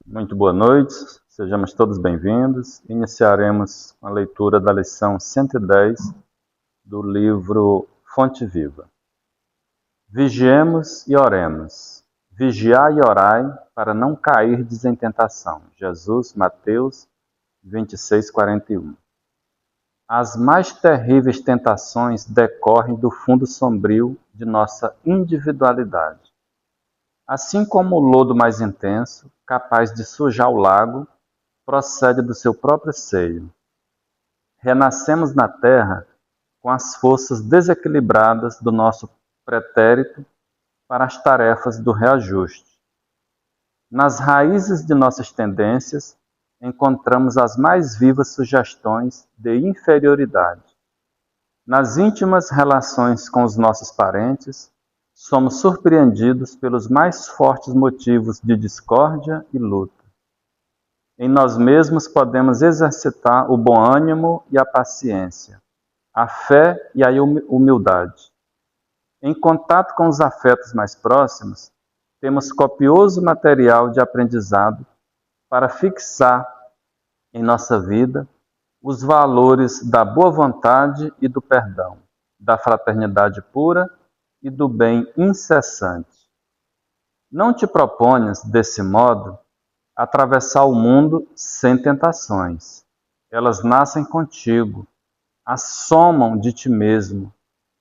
Muito boa noite, sejamos todos bem-vindos. Iniciaremos a leitura da lição 110 do livro Fonte Viva. Vigiemos e oremos. Vigiai e orai para não cairdes em tentação. Jesus, Mateus 26:41. As mais terríveis tentações decorrem do fundo sombrio de nossa individualidade. Assim como o lodo mais intenso, capaz de sujar o lago, procede do seu próprio seio. Renascemos na terra com as forças desequilibradas do nosso pretérito para as tarefas do reajuste. Nas raízes de nossas tendências, encontramos as mais vivas sugestões de inferioridade. Nas íntimas relações com os nossos parentes, somos surpreendidos pelos mais fortes motivos de discórdia e luta. Em nós mesmos podemos exercitar o bom ânimo e a paciência, a fé e a humildade. Em contato com os afetos mais próximos, temos copioso material de aprendizado para fixar em nossa vida os valores da boa vontade e do perdão, da fraternidade pura e do bem incessante. Não te proponhas, desse modo, atravessar o mundo sem tentações. Elas nascem contigo, assomam de ti mesmo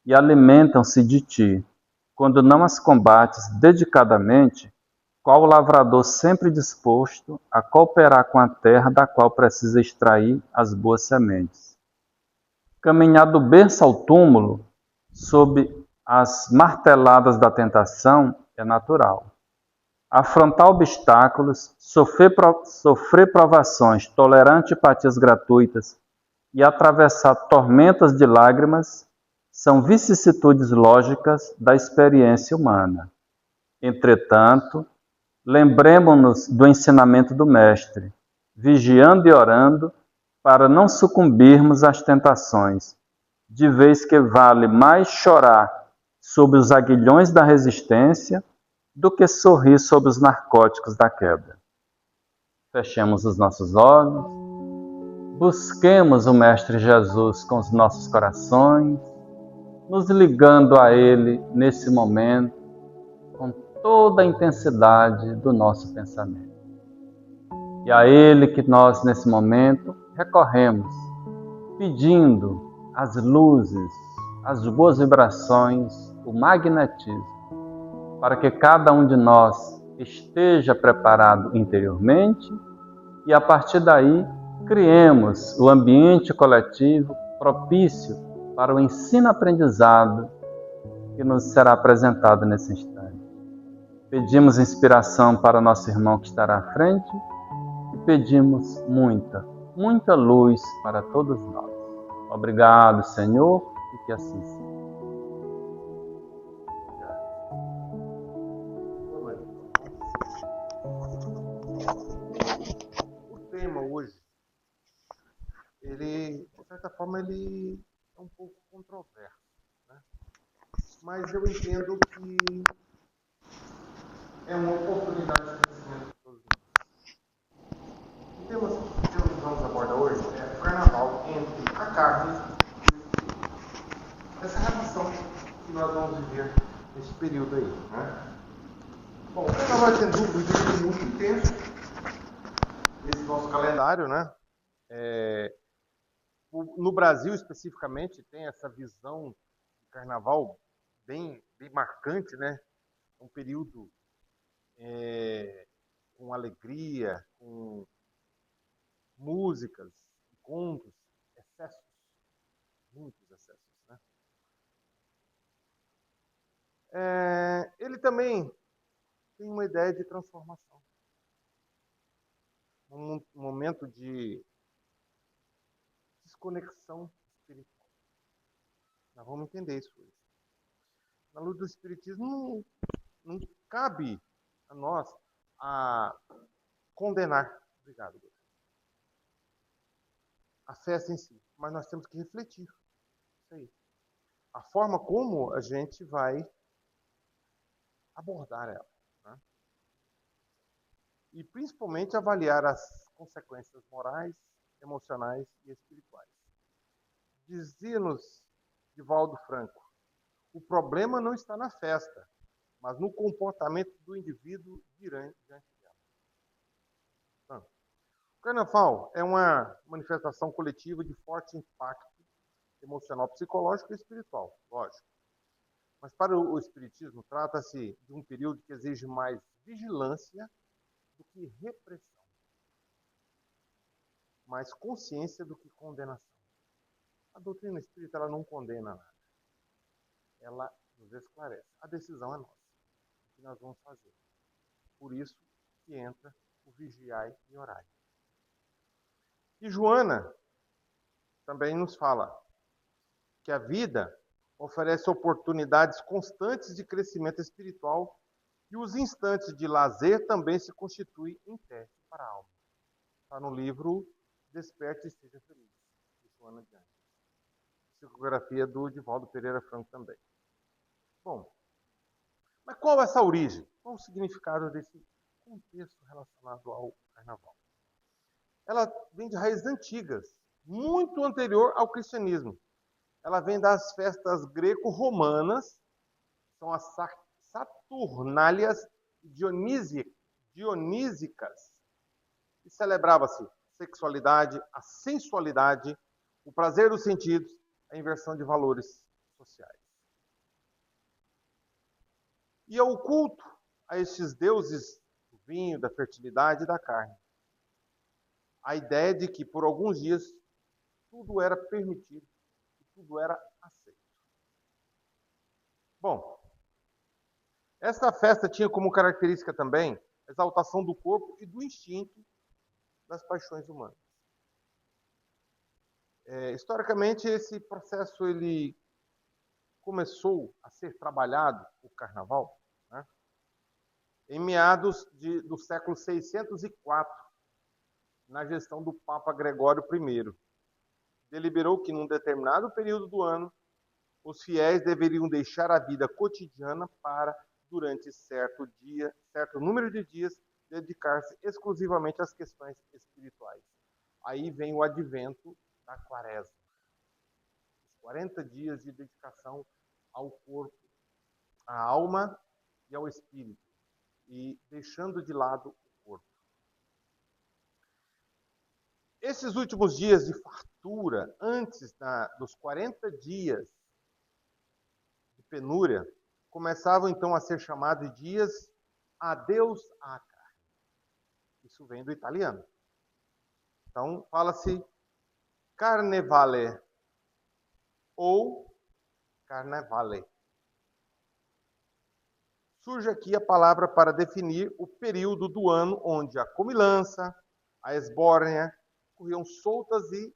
e alimentam-se de ti, quando não as combates dedicadamente, qual o lavrador sempre disposto a cooperar com a terra da qual precisa extrair as boas sementes. Caminhar do berço ao túmulo, sob as marteladas da tentação, é natural. Afrontar obstáculos, sofrer provações, tolerar antipatias gratuitas e atravessar tormentas de lágrimas são vicissitudes lógicas da experiência humana. Entretanto, lembremos-nos do ensinamento do Mestre, vigiando e orando para não sucumbirmos às tentações, de vez que vale mais chorar sob os aguilhões da resistência do que sorrir sob os narcóticos da queda. Fechemos os nossos olhos, busquemos o Mestre Jesus com os nossos corações, nos ligando a Ele nesse momento, com toda a intensidade do nosso pensamento. E a Ele que nós, nesse momento, recorremos, pedindo as luzes, as boas vibrações, o magnetismo, para que cada um de nós esteja preparado interiormente e, a partir daí, criemos o ambiente coletivo propício para o ensino-aprendizado que nos será apresentado nesse instante. Pedimos inspiração para nosso irmão que estará à frente e pedimos muita luz para todos nós. Obrigado, Senhor, e que assim seja. O tema hoje, ele, de certa forma, ele é um pouco controverso, né? Mas eu entendo que é uma oportunidade de crescimento para todos nós. O tema que nós vamos abordar hoje é o carnaval entre a carne e o espírito. Essa relação que nós vamos viver nesse período aí, né? Bom, o carnaval, sem dúvida, é muito intenso nesse nosso calendário, né? No Brasil, especificamente, tem essa visão de carnaval bem marcante, né? Um período com alegria, com músicas, encontros, excessos, muitos excessos, né? Ele também tem uma ideia de transformação. Um momento de desconexão espiritual. Nós vamos entender isso hoje. Na luz do espiritismo, não cabe a nós a condenar. Obrigado, Deus. A festa em si, mas nós temos que refletir. Isso aí. A forma como a gente vai abordar ela. Né? e principalmente avaliar as consequências morais, emocionais e espirituais. Dizia-nos Divaldo Franco, o problema não está na festa, mas no comportamento do indivíduo diante dela. O Carnaval é uma manifestação coletiva de forte impacto emocional, psicológico e espiritual, lógico. Mas para o Espiritismo, trata-se de um período que exige mais vigilância do que repressão, mais consciência do que condenação. A doutrina espírita ela não condena nada, ela nos esclarece. A decisão é nossa, o que nós vamos fazer. Por isso que entra o vigiai e orai. E Joana também nos fala que a vida oferece oportunidades constantes de crescimento espiritual e os instantes de lazer também se constituem em teste para a alma. Está no livro Desperte e Seja Feliz, de Joana de Anjos. Psicografia do Divaldo Pereira Franco também. Bom, mas qual é essa origem? Qual o significado desse contexto relacionado ao carnaval? Ela vem de raízes antigas, muito anterior ao cristianismo. Ela vem das festas greco-romanas, são as Saturnálias dionísicas, e celebrava-se sexualidade, a sensualidade, o prazer dos sentidos, a inversão de valores sociais. E ao culto a estes deuses do vinho, da fertilidade e da carne. A ideia de que por alguns dias tudo era permitido, tudo era aceito. Bom, esta festa tinha como característica também a exaltação do corpo e do instinto das paixões humanas. Historicamente, esse processo ele começou a ser trabalhado, o carnaval, né, em meados do século 604, na gestão do Papa Gregório I. Deliberou que, num determinado período do ano, os fiéis deveriam deixar a vida cotidiana para, durante certo número de dias, dedicar-se exclusivamente às questões espirituais. Aí vem o advento da quaresma. Os 40 dias de dedicação ao corpo, à alma e ao espírito, e deixando de lado o corpo. Esses últimos dias de fartura, antes dos 40 dias de penúria, começavam então a ser chamados de dias adeus à carne. Isso vem do italiano. Então, fala-se carnevale ou carnevale. Surge aqui a palavra para definir o período do ano onde a comilança, a esbórnia, corriam soltas e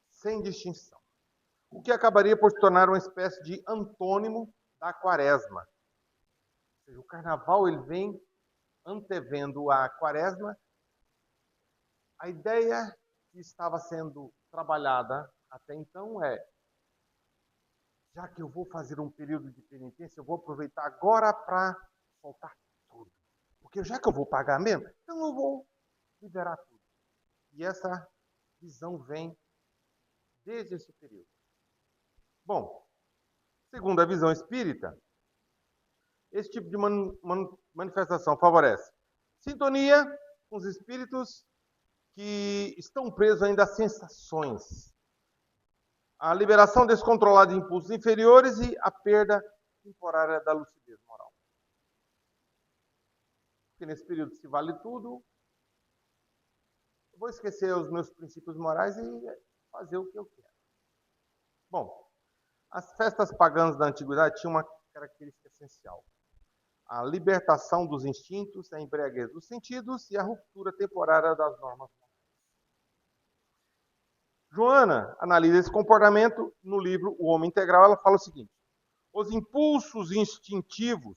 sem distinção. O que acabaria por se tornar uma espécie de antônimo da quaresma. Ou seja, o carnaval ele vem antevendo a quaresma. A ideia que estava sendo trabalhada até então é, já que eu vou fazer um período de penitência, eu vou aproveitar agora para soltar tudo. Porque já que eu vou pagar mesmo, então eu vou liberar tudo. E essa visão vem desde esse período. Bom, segundo a visão espírita, esse tipo de manifestação favorece sintonia com os espíritos que estão presos ainda a sensações, a liberação descontrolada de impulsos inferiores e a perda temporária da lucidez moral. Porque nesse período se vale tudo, eu vou esquecer os meus princípios morais e fazer o que eu quero. Bom, as festas pagãs da antiguidade tinham uma característica essencial: a libertação dos instintos, a embriaguez dos sentidos e a ruptura temporária das normas morais. Joana analisa esse comportamento no livro O Homem Integral. Ela fala o seguinte: os impulsos instintivos,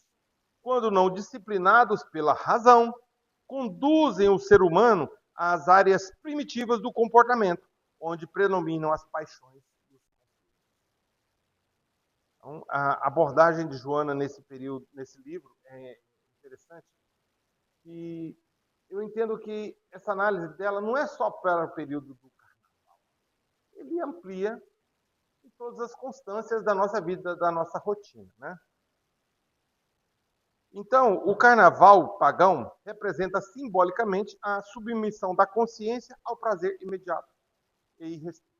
quando não disciplinados pela razão, conduzem o ser humano às áreas primitivas do comportamento, onde predominam as paixões. Então, a abordagem de Joana nesse período, nesse livro, é interessante. E eu entendo que essa análise dela não é só para o período do carnaval. Ele amplia em todas as constâncias da nossa vida, da nossa rotina, né? Então, o carnaval pagão representa simbolicamente a submissão da consciência ao prazer imediato e irrestrito.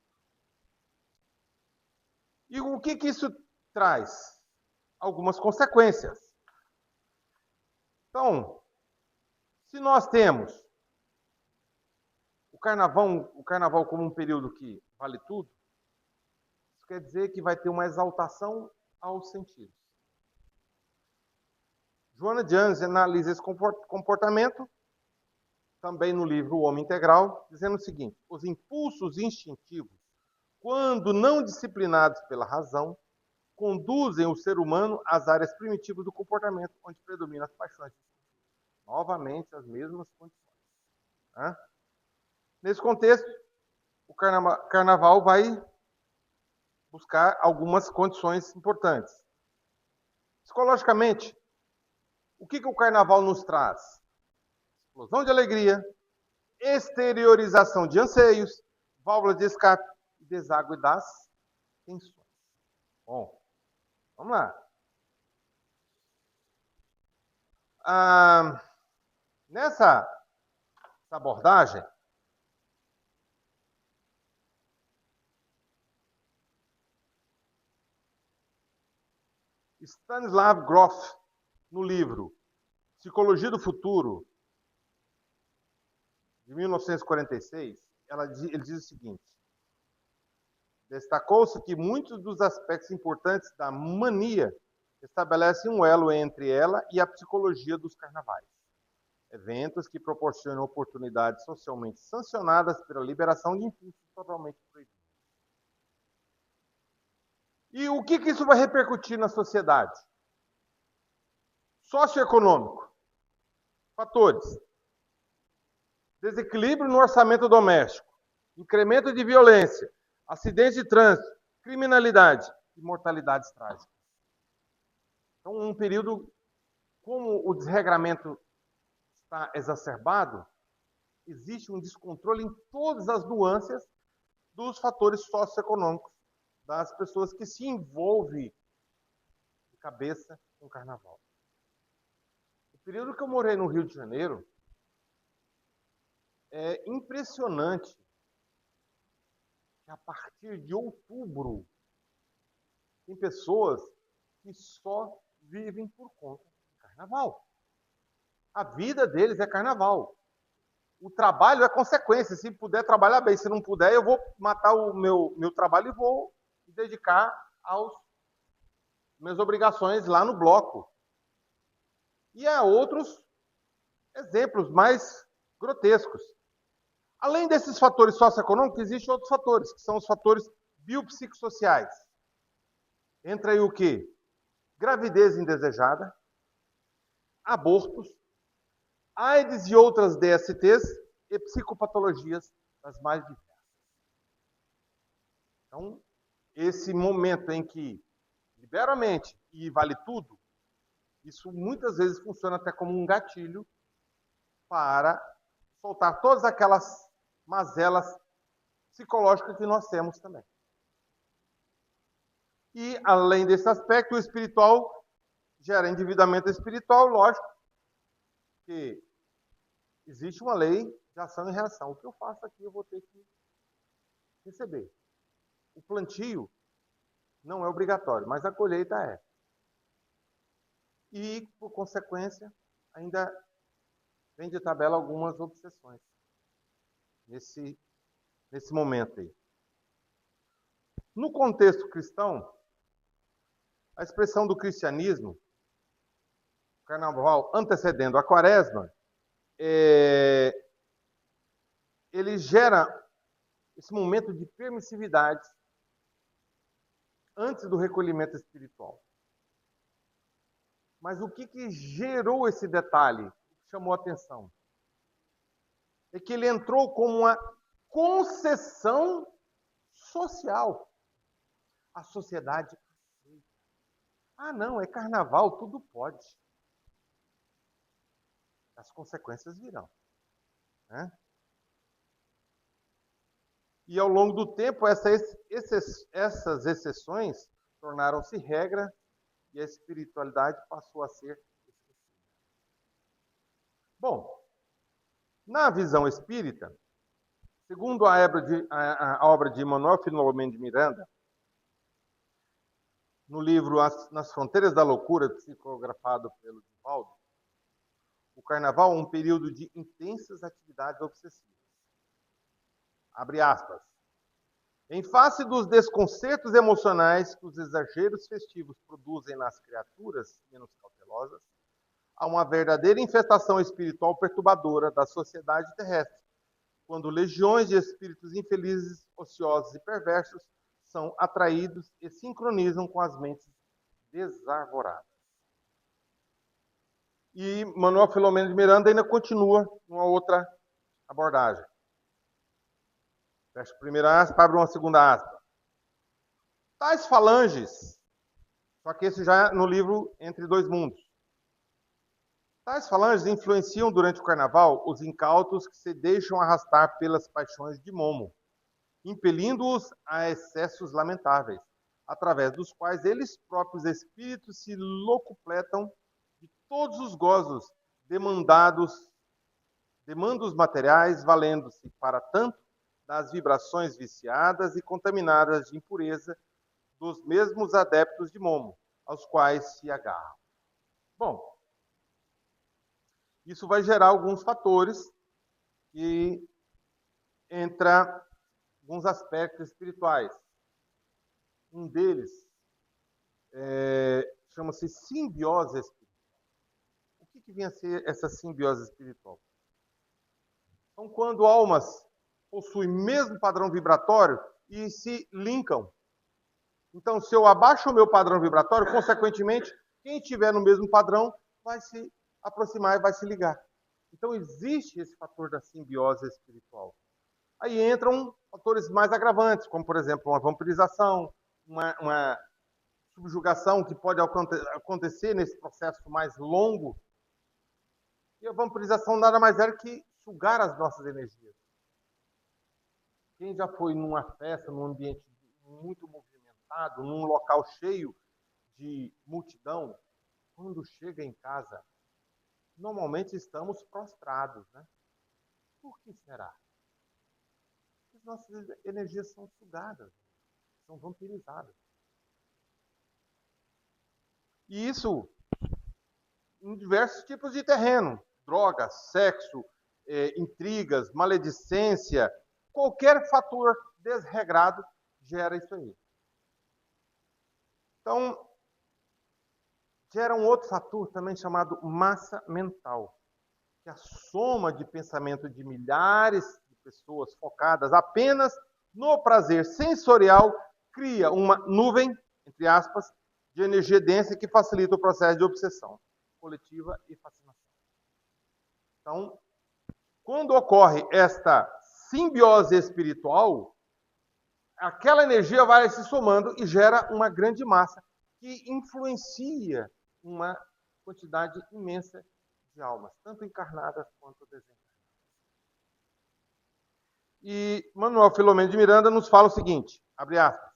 E o que isso traz? Algumas consequências. Então, se nós temos o carnaval como um período que vale tudo, isso quer dizer que vai ter uma exaltação aos sentidos. Joana de Anjos analisa esse comportamento, também no livro O Homem Integral, dizendo o seguinte: os impulsos instintivos, quando não disciplinados pela razão, conduzem o ser humano às áreas primitivas do comportamento, onde predominam as paixões. Novamente, as mesmas condições. Né? Nesse contexto, o carnaval vai buscar algumas condições importantes. Psicologicamente, o que o carnaval nos traz? Explosão de alegria, exteriorização de anseios, válvula de escape e deságue das tensões. Bom, vamos lá. Nessa abordagem, Stanislav Grof, no livro Psicologia do Futuro, de 1946, ele diz o seguinte: destacou-se que muitos dos aspectos importantes da mania estabelecem um elo entre ela e a psicologia dos carnavais. Eventos que proporcionam oportunidades socialmente sancionadas pela liberação de impulsos totalmente proibidos. E o que isso vai repercutir na sociedade? Socioeconômico. Fatores: desequilíbrio no orçamento doméstico, incremento de violência, acidentes de trânsito, criminalidade e mortalidades trágicas. Então, um período, como o desregramento está exacerbado, existe um descontrole em todas as nuances dos fatores socioeconômicos das pessoas que se envolvem de cabeça com o carnaval. O período que eu morei no Rio de Janeiro, é impressionante que a partir de outubro tem pessoas que só vivem por conta do carnaval. A vida deles é carnaval. O trabalho é consequência. Se puder trabalhar bem, se não puder, eu vou matar o meu trabalho e vou me dedicar às minhas obrigações lá no bloco. E há outros exemplos mais grotescos. Além desses fatores socioeconômicos, existem outros fatores, que são os fatores biopsicossociais. Entra aí o quê? Gravidez indesejada, abortos, AIDS e outras DSTs e psicopatologias das mais diversas. Então, esse momento em que libera a mente e vale tudo, isso muitas vezes funciona até como um gatilho para soltar todas aquelas mazelas psicológicas que nós temos também. E, além desse aspecto, o espiritual gera endividamento espiritual, lógico, que existe uma lei de ação e reação. O que eu faço aqui, eu vou ter que receber. O plantio não é obrigatório, mas a colheita é. E, por consequência, ainda vem de tabela algumas obsessões nesse momento aí. No contexto cristão, a expressão do cristianismo, o carnaval antecedendo a quaresma, ele gera esse momento de permissividade antes do recolhimento espiritual. Mas o que gerou esse detalhe, que chamou a atenção? É que ele entrou como uma concessão social. A sociedade aceita. Ah, não, é carnaval, tudo pode. As consequências virão. né? E ao longo do tempo, essas exceções tornaram-se regra e a espiritualidade passou a ser esquecida. Bom, na visão espírita, segundo a obra de Manuel Filomeno de Miranda, no livro Nas Fronteiras da Loucura, psicografado pelo Divaldo, o carnaval é um período de intensas atividades obsessivas. Abre aspas. Em face dos desconcertos emocionais que os exageros festivos produzem nas criaturas menos cautelosas, há uma verdadeira infestação espiritual perturbadora da sociedade terrestre, quando legiões de espíritos infelizes, ociosos e perversos são atraídos e sincronizam com as mentes desarvoradas. E Manuel Filomeno de Miranda ainda continua numa outra abordagem. Fecha a primeira aspa, abre uma segunda aspa. Tais falanges, só que esse já é no livro Entre Dois Mundos. Tais falanges influenciam durante o carnaval os incautos que se deixam arrastar pelas paixões de Momo, impelindo-os a excessos lamentáveis, através dos quais eles próprios espíritos se locupletam de todos os gozos demandos materiais, valendo-se, para tanto, das vibrações viciadas e contaminadas de impureza dos mesmos adeptos de Momo, aos quais se agarram. Bom, isso vai gerar alguns fatores que entra alguns aspectos espirituais. Um deles chama-se simbiose espiritual. O que vem a ser essa simbiose espiritual? Então, quando almas possuem o mesmo padrão vibratório e se linkam. Então, se eu abaixo o meu padrão vibratório, consequentemente, quem estiver no mesmo padrão vai se aproximar e vai se ligar. Então, existe esse fator da simbiose espiritual. Aí entram fatores mais agravantes, como, por exemplo, uma vampirização, uma subjugação que pode acontecer nesse processo mais longo. E a vampirização nada mais é que sugar as nossas energias. Quem já foi numa festa, num ambiente muito movimentado, num local cheio de multidão, quando chega em casa, normalmente estamos prostrados, né? Por que será? As nossas energias são sugadas, são vampirizadas. E isso em diversos tipos de terreno. Drogas, sexo, intrigas, maledicência, qualquer fator desregrado gera isso aí. Então, gera um outro fator também chamado massa mental, que é a soma de pensamento de milhares de pessoas focadas apenas no prazer sensorial cria uma nuvem, entre aspas, de energia densa que facilita o processo de obsessão coletiva e fascinação. Então, quando ocorre esta simbiose espiritual, aquela energia vai se somando e gera uma grande massa que influencia uma quantidade imensa de almas, tanto encarnadas quanto desencarnadas. E Manuel Filomeno de Miranda nos fala o seguinte, abre aspas,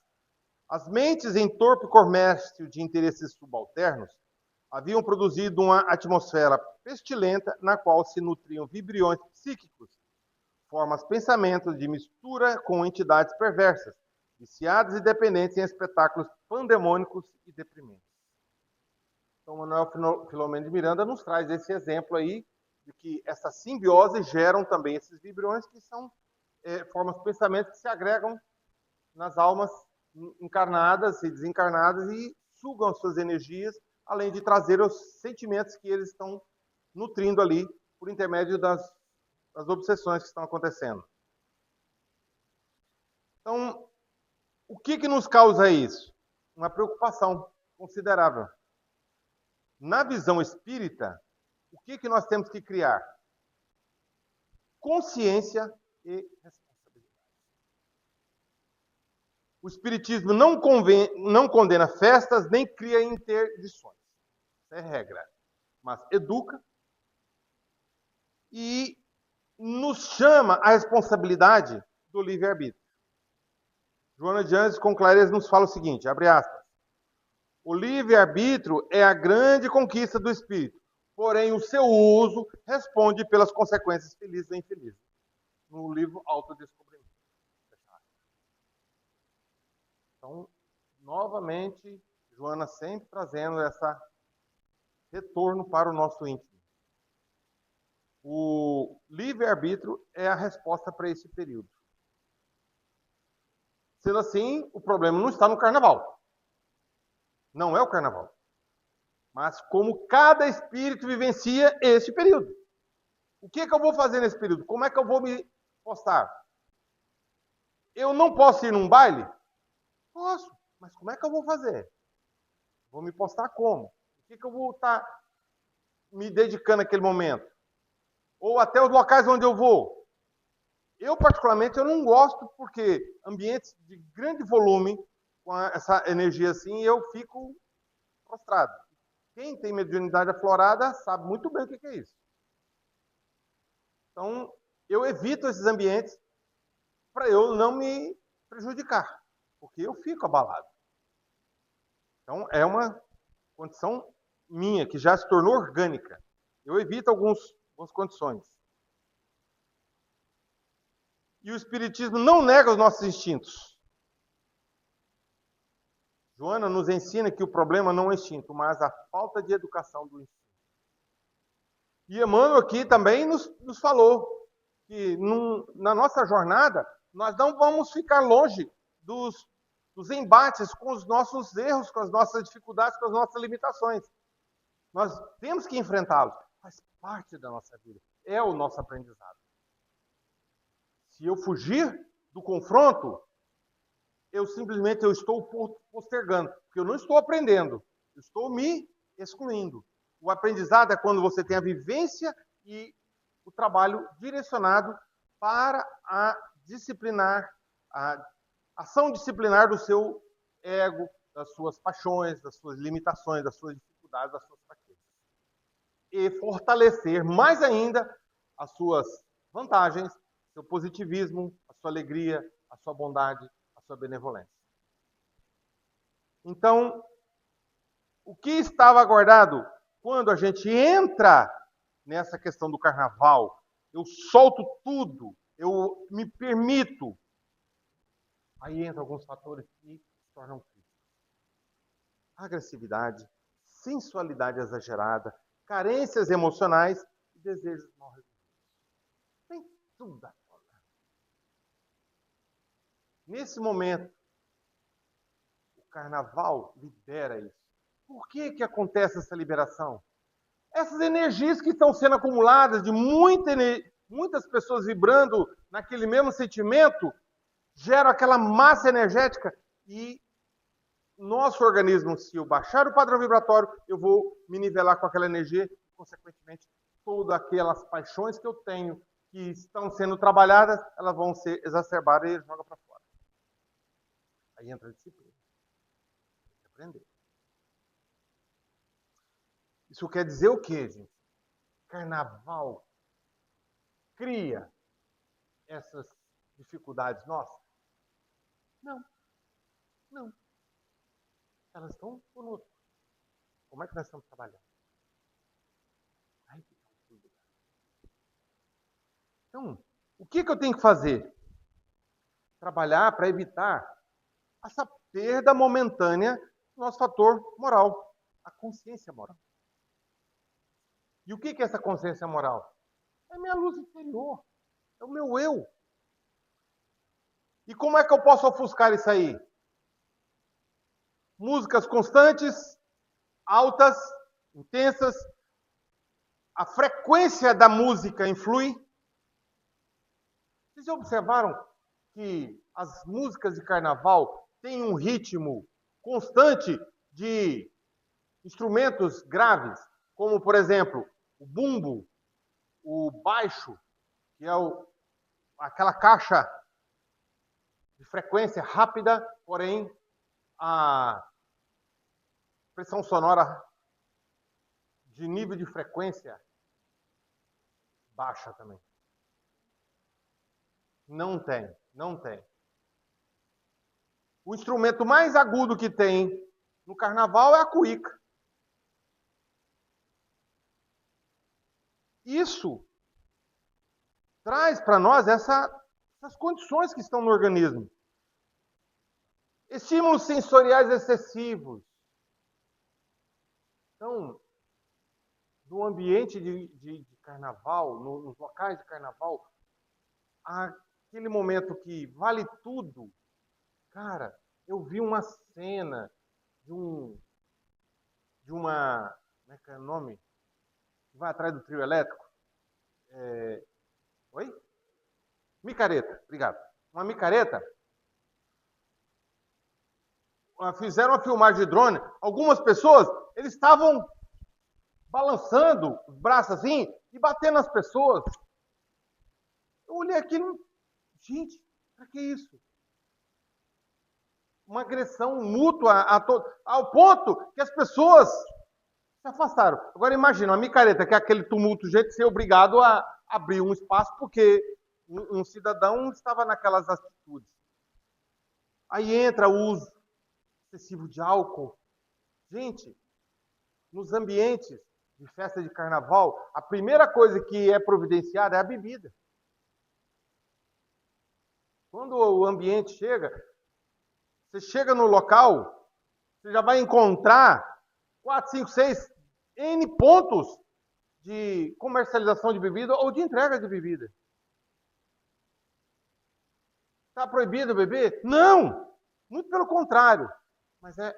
as mentes em torpe comércio de interesses subalternos haviam produzido uma atmosfera pestilenta na qual se nutriam vibriões psíquicos, formas pensamentos de mistura com entidades perversas, viciadas e dependentes em espetáculos pandemônicos e deprimentes. Então, Manuel Filomeno de Miranda nos traz esse exemplo aí de que essa simbiose geram também esses vibriões que são formas de pensamento que se agregam nas almas encarnadas e desencarnadas e sugam as suas energias, além de trazer os sentimentos que eles estão nutrindo ali por intermédio das obsessões que estão acontecendo. Então, o que nos causa isso? Uma preocupação considerável. Na visão espírita, o que nós temos que criar? Consciência e responsabilidade. O espiritismo não condena festas nem cria interdições. Isso é regra. Mas educa e nos chama a responsabilidade do livre-arbítrio. Joana de Anjos, com clareza, nos fala o seguinte, abre aspas, o livre-arbítrio é a grande conquista do espírito, porém o seu uso responde pelas consequências felizes ou infelizes. No livro Autodescobrimento. Então, novamente, Joana sempre trazendo esse retorno para o nosso íntimo. O livre-arbítrio é a resposta para esse período. Sendo assim, o problema não está no carnaval. Não é o carnaval. Mas como cada espírito vivencia esse período. O que eu vou fazer nesse período? Como é que eu vou me postar? Eu não posso ir num baile? Posso, mas como é que eu vou fazer? Vou me postar como? O que eu vou estar me dedicando naquele momento? Ou até os locais onde eu vou? Eu, particularmente, eu não gosto porque ambientes de grande volume, com essa energia assim, eu fico prostrado. Quem tem mediunidade aflorada sabe muito bem o que é isso. Então, eu evito esses ambientes para eu não me prejudicar, porque eu fico abalado. Então, é uma condição minha, que já se tornou orgânica. Eu evito algumas condições. E o Espiritismo não nega os nossos instintos. Joana nos ensina que o problema não é o instinto, mas a falta de educação do instinto. E Emmanuel aqui também nos falou que na nossa jornada, nós não vamos ficar longe dos embates com os nossos erros, com as nossas dificuldades, com as nossas limitações. Nós temos que enfrentá-los. Faz parte da nossa vida. É o nosso aprendizado. Se eu fugir do confronto, eu simplesmente estou postergando, porque eu não estou aprendendo, eu estou me excluindo. O aprendizado é quando você tem a vivência e o trabalho direcionado para a ação disciplinar do seu ego, das suas paixões, das suas limitações, das suas dificuldades, das suas fraquezas. E fortalecer mais ainda as suas vantagens, seu positivismo, a sua alegria, a sua bondade, a sua benevolência. Então, o que estava guardado quando a gente entra nessa questão do carnaval? Eu solto tudo, eu me permito. Aí entram alguns fatores que se tornam críticos. Agressividade, sensualidade exagerada, carências emocionais e desejos mal resolvidos. Tem tudo à tona. Nesse momento, o carnaval libera isso. Por que acontece essa liberação? Essas energias que estão sendo acumuladas de muitas pessoas vibrando naquele mesmo sentimento, geram aquela massa energética e nosso organismo, se eu baixar o padrão vibratório, eu vou me nivelar com aquela energia e, consequentemente, todas aquelas paixões que eu tenho que estão sendo trabalhadas, elas vão ser exacerbadas e joga para fora. Aí entra a disciplina. Tem que aprender. Isso quer dizer o quê, gente? Carnaval cria essas dificuldades nossas? Não. Não. Elas estão conosco. Como é que nós estamos trabalhando? Aí que está o pulo do gato. Então, o que eu tenho que fazer? Trabalhar para evitar essa perda momentânea do nosso fator moral, a consciência moral. E o que é essa consciência moral? É a minha luz interior, é o meu eu. E como é que eu posso ofuscar isso aí? Músicas constantes, altas, intensas. A frequência da música influi. Vocês já observaram que as músicas de carnaval têm um ritmo constante de instrumentos graves, como, por exemplo, o bumbo, o baixo, que é aquela caixa de frequência rápida, porém a pressão sonora de nível de frequência baixa também. Não tem, não tem. O instrumento mais agudo que tem no carnaval é a cuíca. Isso traz para nós essas condições que estão no organismo. Estímulos sensoriais excessivos. Então, no ambiente de carnaval, nos locais de carnaval, aquele momento que vale tudo. Cara, eu vi uma cena de uma... Como é que é o nome? Que vai atrás do trio elétrico. Oi? Micareta, obrigado. Uma micareta. Fizeram uma filmagem de drone. Algumas pessoas, eles estavam balançando os braços assim e batendo nas pessoas. Eu olhei aquilo, gente, pra que isso? Uma agressão mútua ao ponto que as pessoas se afastaram. Agora imagina, uma micareta, que é aquele tumulto, gente, ser obrigado a abrir um espaço porque um cidadão estava naquelas atitudes. Aí entra o uso excessivo de álcool. Gente, nos ambientes de festa de carnaval, a primeira coisa que é providenciada é a bebida. Quando o ambiente chega, você chega no local, você já vai encontrar 4, 5, 6 N pontos de comercialização de bebida ou de entrega de bebida. Está proibido beber? Não! Muito pelo contrário. Mas é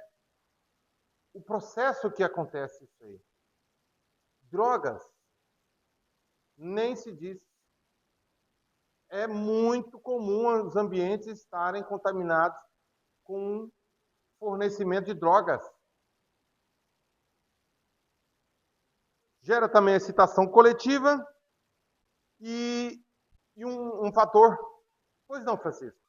o processo que acontece isso aí. Drogas, nem se diz. É muito comum os ambientes estarem contaminados com fornecimento de drogas. Gera também a excitação coletiva e um fator. Pois não, Francisco?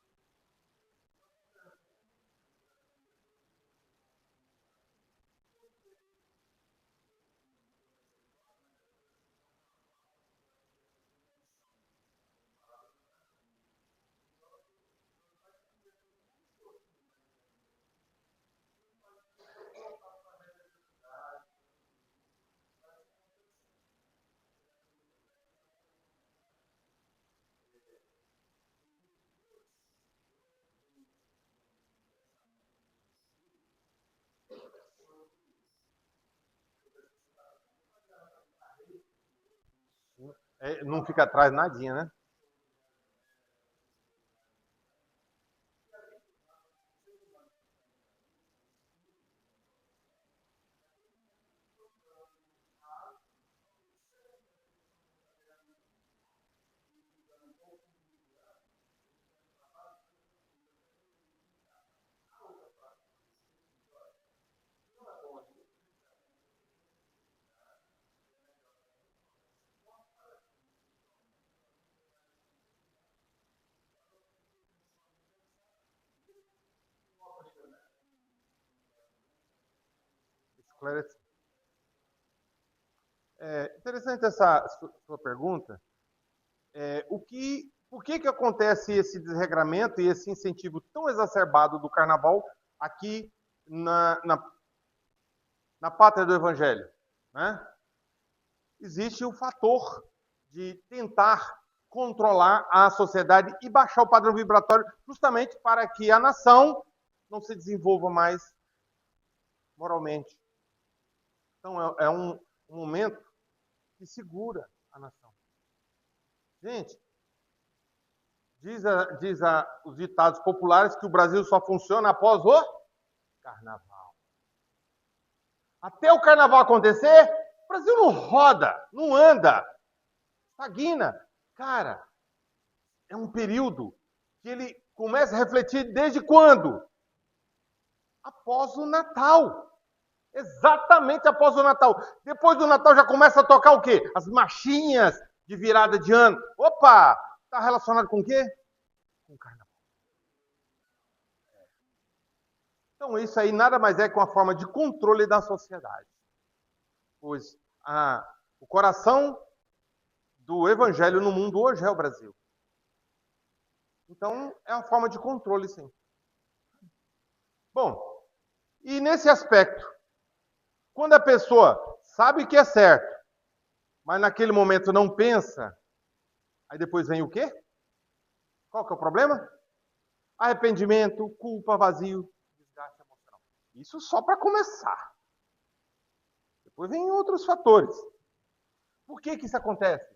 Não fica atrás nadinha, né? Esclarece. Interessante essa sua pergunta. Por que acontece esse desregramento e esse incentivo tão exacerbado do carnaval aqui na pátria do Evangelho? Né? Existe o fator de tentar controlar a sociedade e baixar o padrão vibratório justamente para que a nação não se desenvolva mais moralmente. Então, é um momento que segura a nação. Gente, diz os ditados populares que o Brasil só funciona após o carnaval. Até o carnaval acontecer, o Brasil não roda, não anda, estagna. Cara, é um período que ele começa a refletir desde quando? Após o Natal. Exatamente após o Natal. Depois do Natal já começa a tocar o quê? As marchinhas de virada de ano. Opa! Está relacionado com o quê? Com o carnaval. Então isso aí nada mais é que uma forma de controle da sociedade. Pois o coração do evangelho no mundo hoje é o Brasil. Então, é uma forma de controle, sim. Bom, e nesse aspecto, quando a pessoa sabe que é certo, mas naquele momento não pensa, aí depois vem o quê? Qual que é o problema? Arrependimento, culpa, vazio, desgaste emocional. Isso só para começar. Depois vem outros fatores. Por que isso acontece?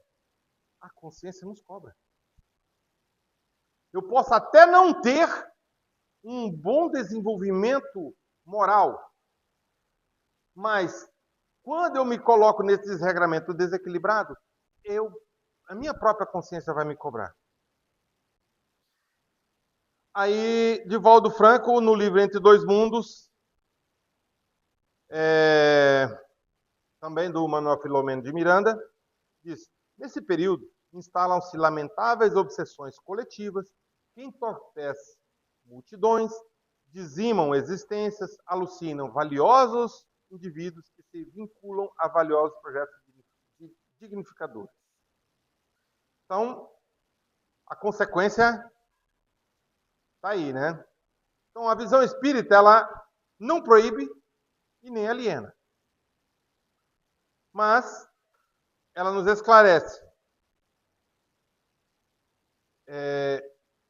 A consciência nos cobra. Eu posso até não ter um bom desenvolvimento moral, mas quando eu me coloco nesse desregramento desequilibrado, a minha própria consciência vai me cobrar. Aí, Divaldo Franco, no livro Entre Dois Mundos, também do Manuel Filomeno de Miranda, diz: nesse período, instalam-se lamentáveis obsessões coletivas que entorpecem multidões, dizimam existências, alucinam valiosos indivíduos que se vinculam a valiosos projetos dignificadores. Então, a consequência está aí, né? Então, a visão espírita, ela não proíbe e nem aliena. Mas ela nos esclarece.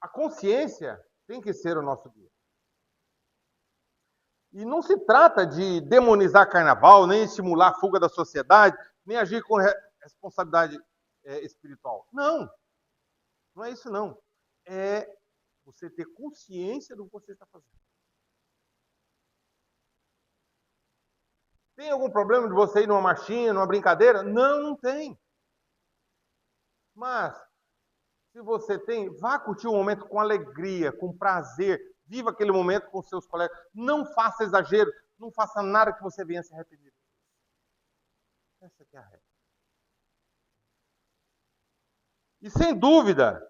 A consciência tem que ser o nosso guia. E não se trata de demonizar carnaval, nem estimular a fuga da sociedade, nem agir com responsabilidade espiritual. Não. Não é isso, não. É você ter consciência do que você está fazendo. Tem algum problema de você ir numa marchinha, numa brincadeira? Não, não tem. Mas, se você tem, vá curtir o momento com alegria, com prazer. Viva aquele momento com seus colegas. Não faça exagero. Não faça nada que você venha se arrepender. Essa aqui é a regra. E sem dúvida,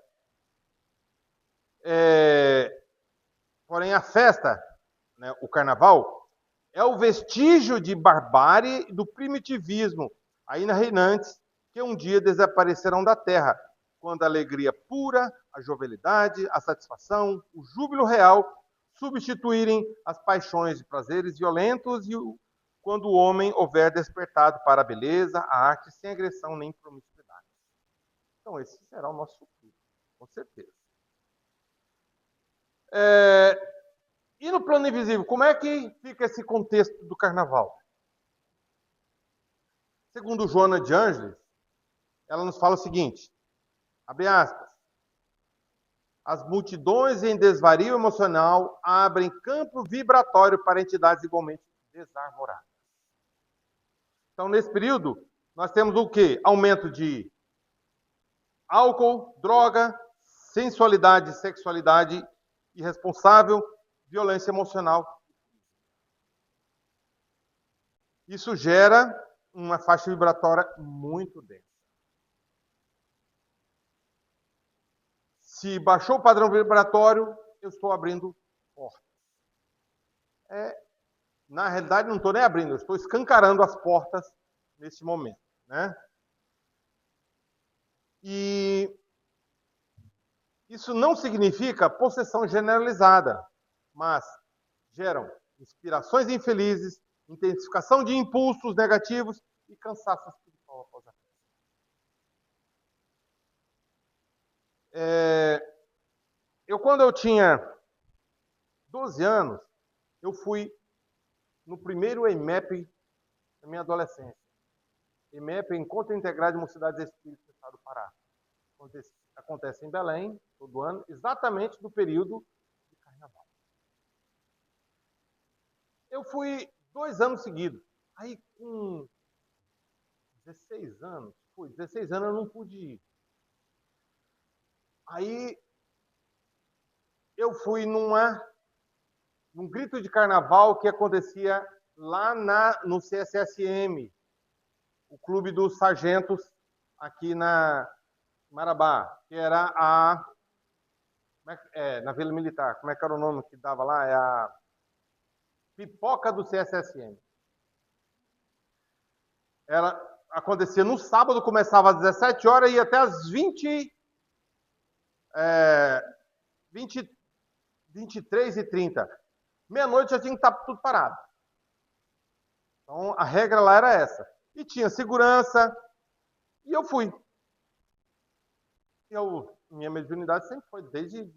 porém a festa, né, o carnaval, é o vestígio de barbárie e do primitivismo ainda reinantes que um dia desaparecerão da terra, quando a alegria pura, a jovialidade, a satisfação, o júbilo real substituírem as paixões de prazeres violentos e quando o homem houver despertado para a beleza, a arte, sem agressão nem promiscuidade. Então esse será o nosso futuro, com certeza. E no plano invisível, como é que fica esse contexto do carnaval? Segundo Joana de Ângeles, ela nos fala o seguinte, abre aspas, as multidões em desvario emocional abrem campo vibratório para entidades igualmente desarvoradas. Então, nesse período, nós temos o quê? Aumento de álcool, droga, sensualidade, sexualidade irresponsável, violência emocional. Isso gera uma faixa vibratória muito densa. Se baixou o padrão vibratório, eu estou abrindo portas. Na realidade, não estou nem abrindo, eu estou escancarando as portas nesse momento, né? E isso não significa possessão generalizada, mas geram inspirações infelizes, intensificação de impulsos negativos e cansaço espiritual após a festa. Quando eu tinha 12 anos, eu fui no primeiro EMEP da minha adolescência. EMEP, Encontro Integrado de Mocidades Espíritas do Estado do Pará. Acontece em Belém, todo ano, exatamente no período de carnaval. Eu fui 2 anos seguidos. Aí, com 16 anos, 16 anos eu não pude ir. Aí, eu fui num grito de carnaval que acontecia lá no CSSM, o Clube dos Sargentos, aqui na Marabá, que era na Vila Militar. Como é que era o nome que dava lá? É a Pipoca do CSSM. Ela acontecia no sábado, começava às 17 horas e ia até às 23h30. Meia-noite já tinha que estar tudo parado. Então, a regra lá era essa. E tinha segurança, e eu fui. Minha mediunidade sempre foi, desde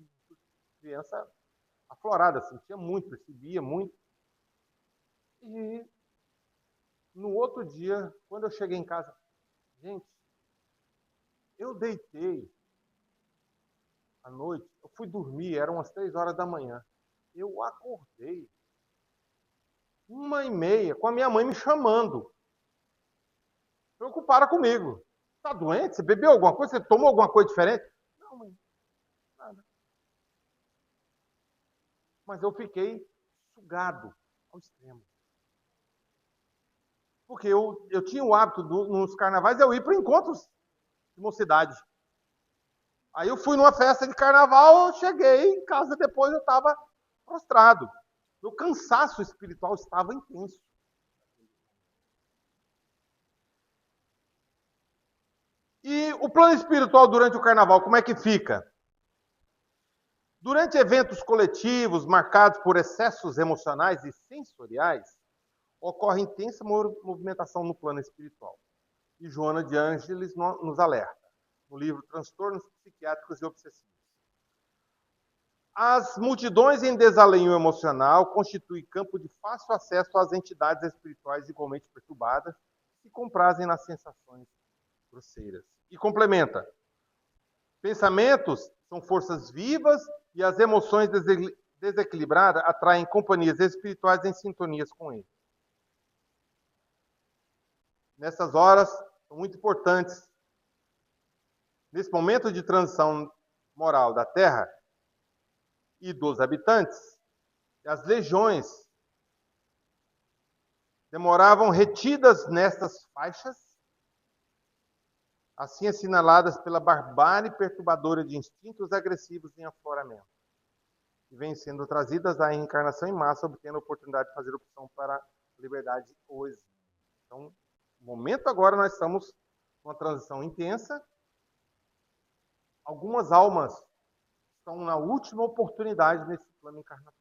criança, aflorada, assim, tinha muito, percebia muito. E no outro dia, quando eu cheguei em casa, gente, eu deitei à noite, eu fui dormir, eram umas 3 horas da manhã. Eu acordei 1h30, com a minha mãe me chamando. Preocupada comigo. Tá doente? Você bebeu alguma coisa? Você tomou alguma coisa diferente? Não, mãe, nada. Mas eu fiquei sugado ao extremo. Porque eu tinha o hábito, nos carnavais, eu ir para encontros de mocidade. Aí eu fui numa festa de carnaval, eu cheguei em casa depois, eu estava prostrado. Meu cansaço espiritual estava intenso. E o plano espiritual durante o carnaval, como é que fica? Durante eventos coletivos marcados por excessos emocionais e sensoriais, ocorre intensa movimentação no plano espiritual. E Joana de Ângeles nos alerta, no livro Transtornos Psiquiátricos e Obsessivos. As multidões em desalinho emocional constituem campo de fácil acesso às entidades espirituais igualmente perturbadas que comprazem nas sensações grosseiras. E complementa. Pensamentos são forças vivas e as emoções desequilibradas atraem companhias espirituais em sintonias com eles. Nessas horas, são muito importantes. Nesse momento de transição moral da Terra e dos habitantes, as legiões demoravam retidas nestas faixas, assim assinaladas pela barbárie perturbadora de instintos agressivos em afloramento, e vêm sendo trazidas à reencarnação em massa, obtendo a oportunidade de fazer opção para a liberdade ou exílio. Então, no momento agora, nós estamos numa transição intensa. Algumas almas estão na última oportunidade nesse plano encarnatório.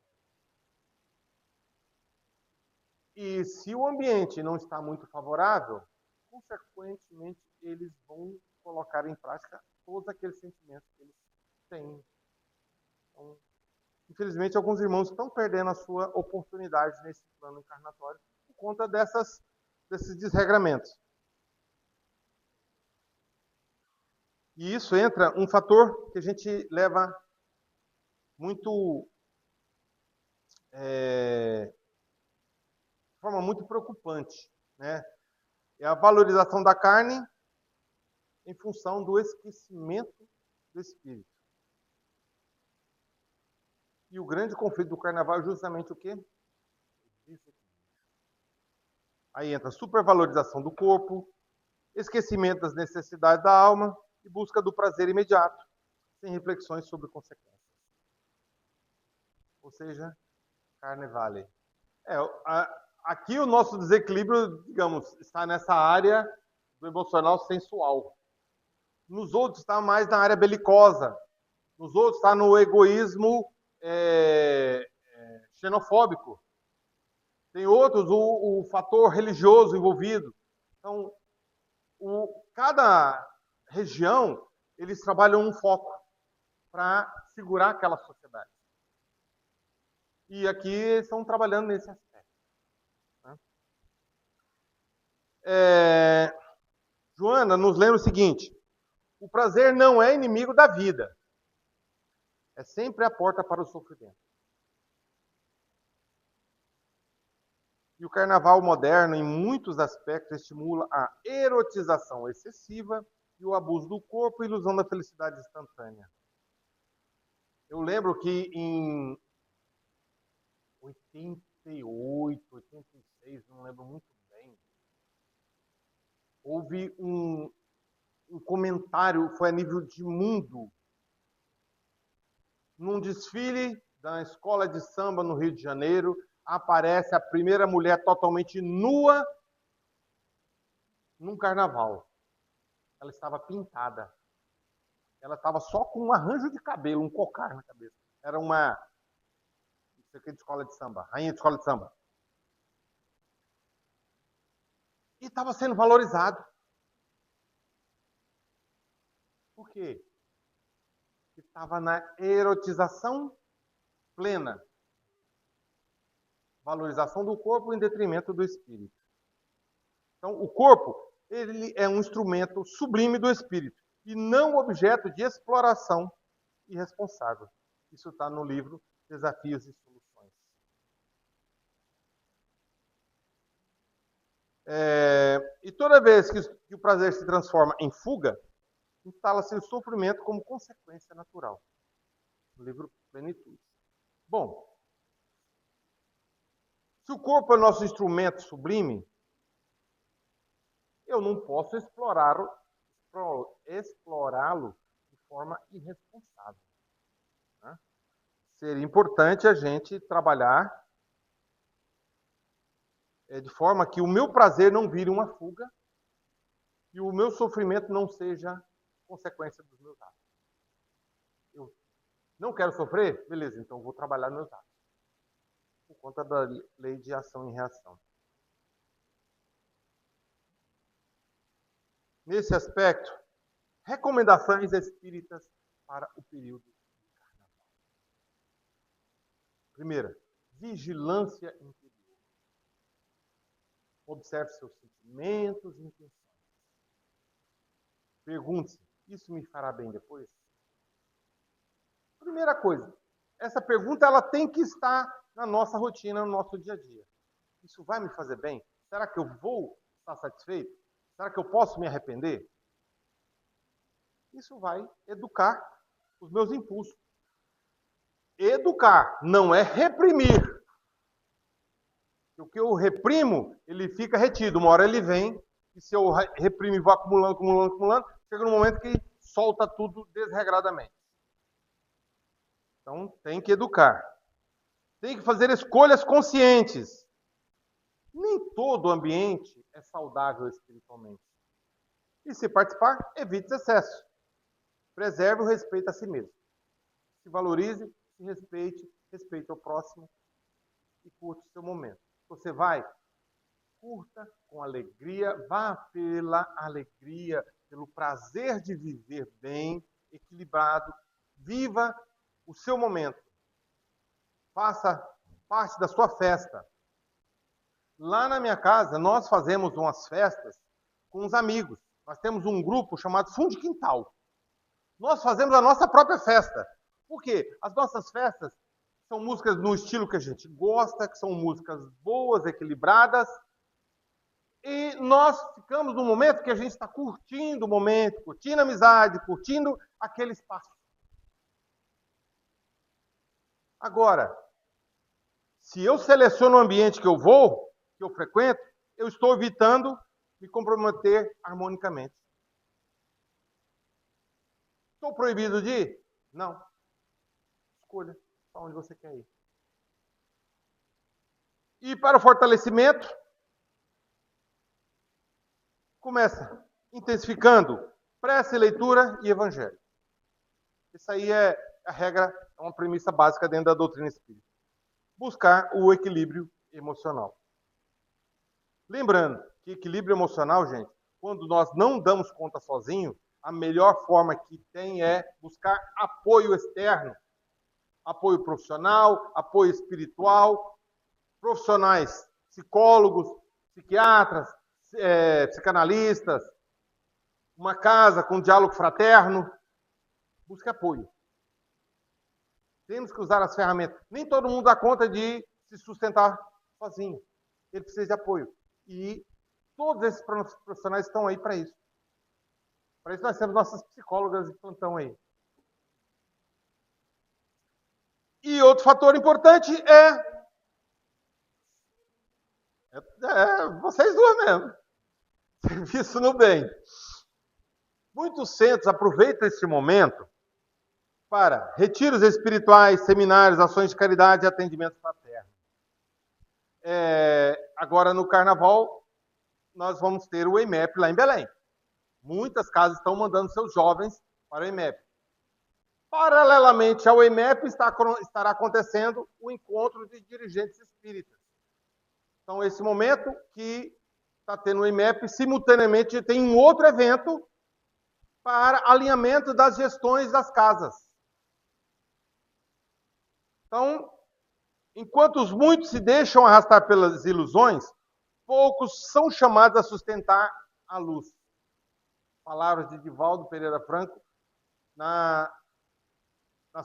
E se o ambiente não está muito favorável, consequentemente, eles vão colocar em prática todos aqueles sentimentos que eles têm. Então, infelizmente, alguns irmãos estão perdendo a sua oportunidade nesse plano encarnatório por conta desses desregramentos. E isso entra um fator que a gente leva muito de forma muito preocupante, né? É a valorização da carne em função do esquecimento do espírito. E o grande conflito do carnaval é justamente o quê? Aí entra a supervalorização do corpo, esquecimento das necessidades da alma e busca do prazer imediato, sem reflexões sobre consequências. Ou seja, carne vale. Aqui o nosso desequilíbrio, digamos, está nessa área do emocional sensual. Nos outros está mais na área belicosa. Nos outros está no egoísmo xenofóbico. Tem outros, o fator religioso envolvido. Então, cada região, eles trabalham um foco para segurar aquela sociedade. E aqui estão trabalhando nesse aspecto. Né? Joana nos lembra o seguinte: o prazer não é inimigo da vida. É sempre a porta para o sofrimento. E o carnaval moderno, em muitos aspectos, estimula a erotização excessiva e o abuso do corpo e ilusão da felicidade instantânea. Eu lembro que em 88, 86, não lembro muito bem, houve um comentário, foi a nível de mundo, num desfile da escola de samba no Rio de Janeiro, aparece a primeira mulher totalmente nua num carnaval. Ela estava pintada. Ela estava só com um arranjo de cabelo, um cocar na cabeça. Era uma, isso aqui de escola de samba, rainha de escola de samba. E estava sendo valorizado. Por quê? Porque estava na erotização plena. Valorização do corpo em detrimento do espírito. Então, o corpo, ele é um instrumento sublime do espírito e não objeto de exploração irresponsável. Isso está no livro Desafios e Soluções. E toda vez que o prazer se transforma em fuga, instala-se o sofrimento como consequência natural. No livro Plenitude. Bom, se o corpo é nosso instrumento sublime, eu não posso explorá-lo de forma irresponsável. Né? Seria importante a gente trabalhar de forma que o meu prazer não vire uma fuga e o meu sofrimento não seja consequência dos meus atos. Eu não quero sofrer? Beleza, então eu vou trabalhar meus atos. Por conta da lei de ação e reação. Nesse aspecto, recomendações espíritas para o período de carnaval. Primeira, vigilância interior. Observe seus sentimentos e intenções. Pergunte-se, isso me fará bem depois? Primeira coisa, essa pergunta ela tem que estar na nossa rotina, no nosso dia a dia. Isso vai me fazer bem? Será que eu vou estar satisfeito? Será que eu posso me arrepender? Isso vai educar os meus impulsos. Educar não é reprimir. O que eu reprimo, ele fica retido. Uma hora ele vem, e se eu reprimo e vou acumulando, chega num momento que solta tudo desregradamente. Então, tem que educar. Tem que fazer escolhas conscientes. Nem todo ambiente é saudável espiritualmente. E se participar, evite excesso. Preserve o respeito a si mesmo. Se valorize, se respeite, respeite ao próximo e curta o seu momento. Você vai, curta com alegria, vá pela alegria, pelo prazer de viver bem, equilibrado. Viva o seu momento. Faça parte da sua festa. Lá na minha casa, nós fazemos umas festas com os amigos. Nós temos um grupo chamado Fundo de Quintal. Nós fazemos a nossa própria festa. Por quê? As nossas festas são músicas no estilo que a gente gosta, que são músicas boas, equilibradas. E nós ficamos num momento que a gente está curtindo o momento, curtindo a amizade, curtindo aquele espaço. Agora, se eu seleciono o ambiente que eu vou, que eu frequento, eu estou evitando me comprometer harmonicamente. Estou proibido de ir? Não. Escolha para onde você quer ir. E para o fortalecimento, começa intensificando prece, leitura e evangelho. Isso aí é a regra, é uma premissa básica dentro da doutrina espírita. Buscar o equilíbrio emocional. Lembrando que equilíbrio emocional, gente, quando nós não damos conta sozinho, a melhor forma que tem é buscar apoio externo. Apoio profissional, apoio espiritual, profissionais, psicólogos, psiquiatras, psicanalistas, uma casa com diálogo fraterno. Busque apoio. Temos que usar as ferramentas. Nem todo mundo dá conta de se sustentar sozinho. Ele precisa de apoio. E todos esses profissionais estão aí para isso. Para isso nós temos nossas psicólogas de plantão aí. E outro fator importante vocês duas mesmo. Serviço no bem. Muitos centros aproveitam esse momento para retiros espirituais, seminários, ações de caridade e atendimento fraterno. Agora, no Carnaval, nós vamos ter o EIMEP lá em Belém. Muitas casas estão mandando seus jovens para o EIMEP. Paralelamente ao IMEP, estará acontecendo o encontro de dirigentes espíritas. Então, esse momento que está tendo o IMEP, simultaneamente tem um outro evento para alinhamento das gestões das casas. Então, enquanto os muitos se deixam arrastar pelas ilusões, poucos são chamados a sustentar a luz. Palavras de Divaldo Pereira Franco nas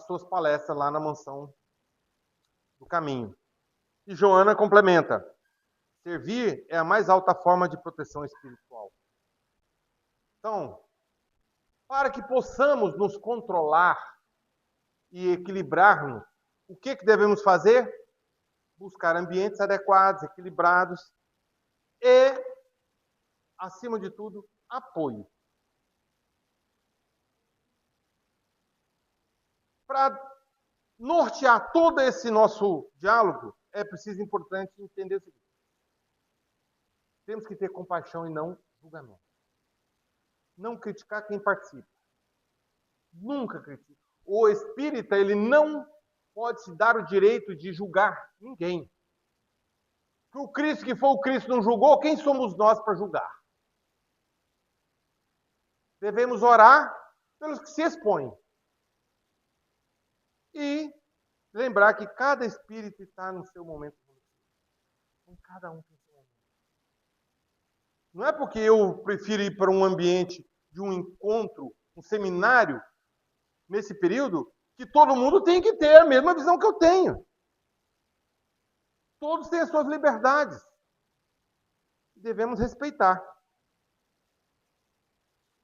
suas palestras lá na Mansão do Caminho. E Joana complementa: servir é a mais alta forma de proteção espiritual. Então, para que possamos nos controlar e equilibrar-nos, o que devemos fazer? Buscar ambientes adequados, equilibrados e, acima de tudo, apoio. Para nortear todo esse nosso diálogo, é preciso, importante, entender o seguinte: temos que ter compaixão e não julgamento. Não criticar quem participa. Nunca critique. O espírita, ele não pode se dar o direito de julgar ninguém. Que o Cristo que foi o Cristo não julgou, quem somos nós para julgar? Devemos orar pelos que se expõem. E lembrar que cada espírito está no seu momento. Então, cada um tem seu momento. Não é porque eu prefiro ir para um ambiente de um encontro, um seminário, nesse período, que todo mundo tem que ter a mesma visão que eu tenho. Todos têm as suas liberdades. Devemos respeitar.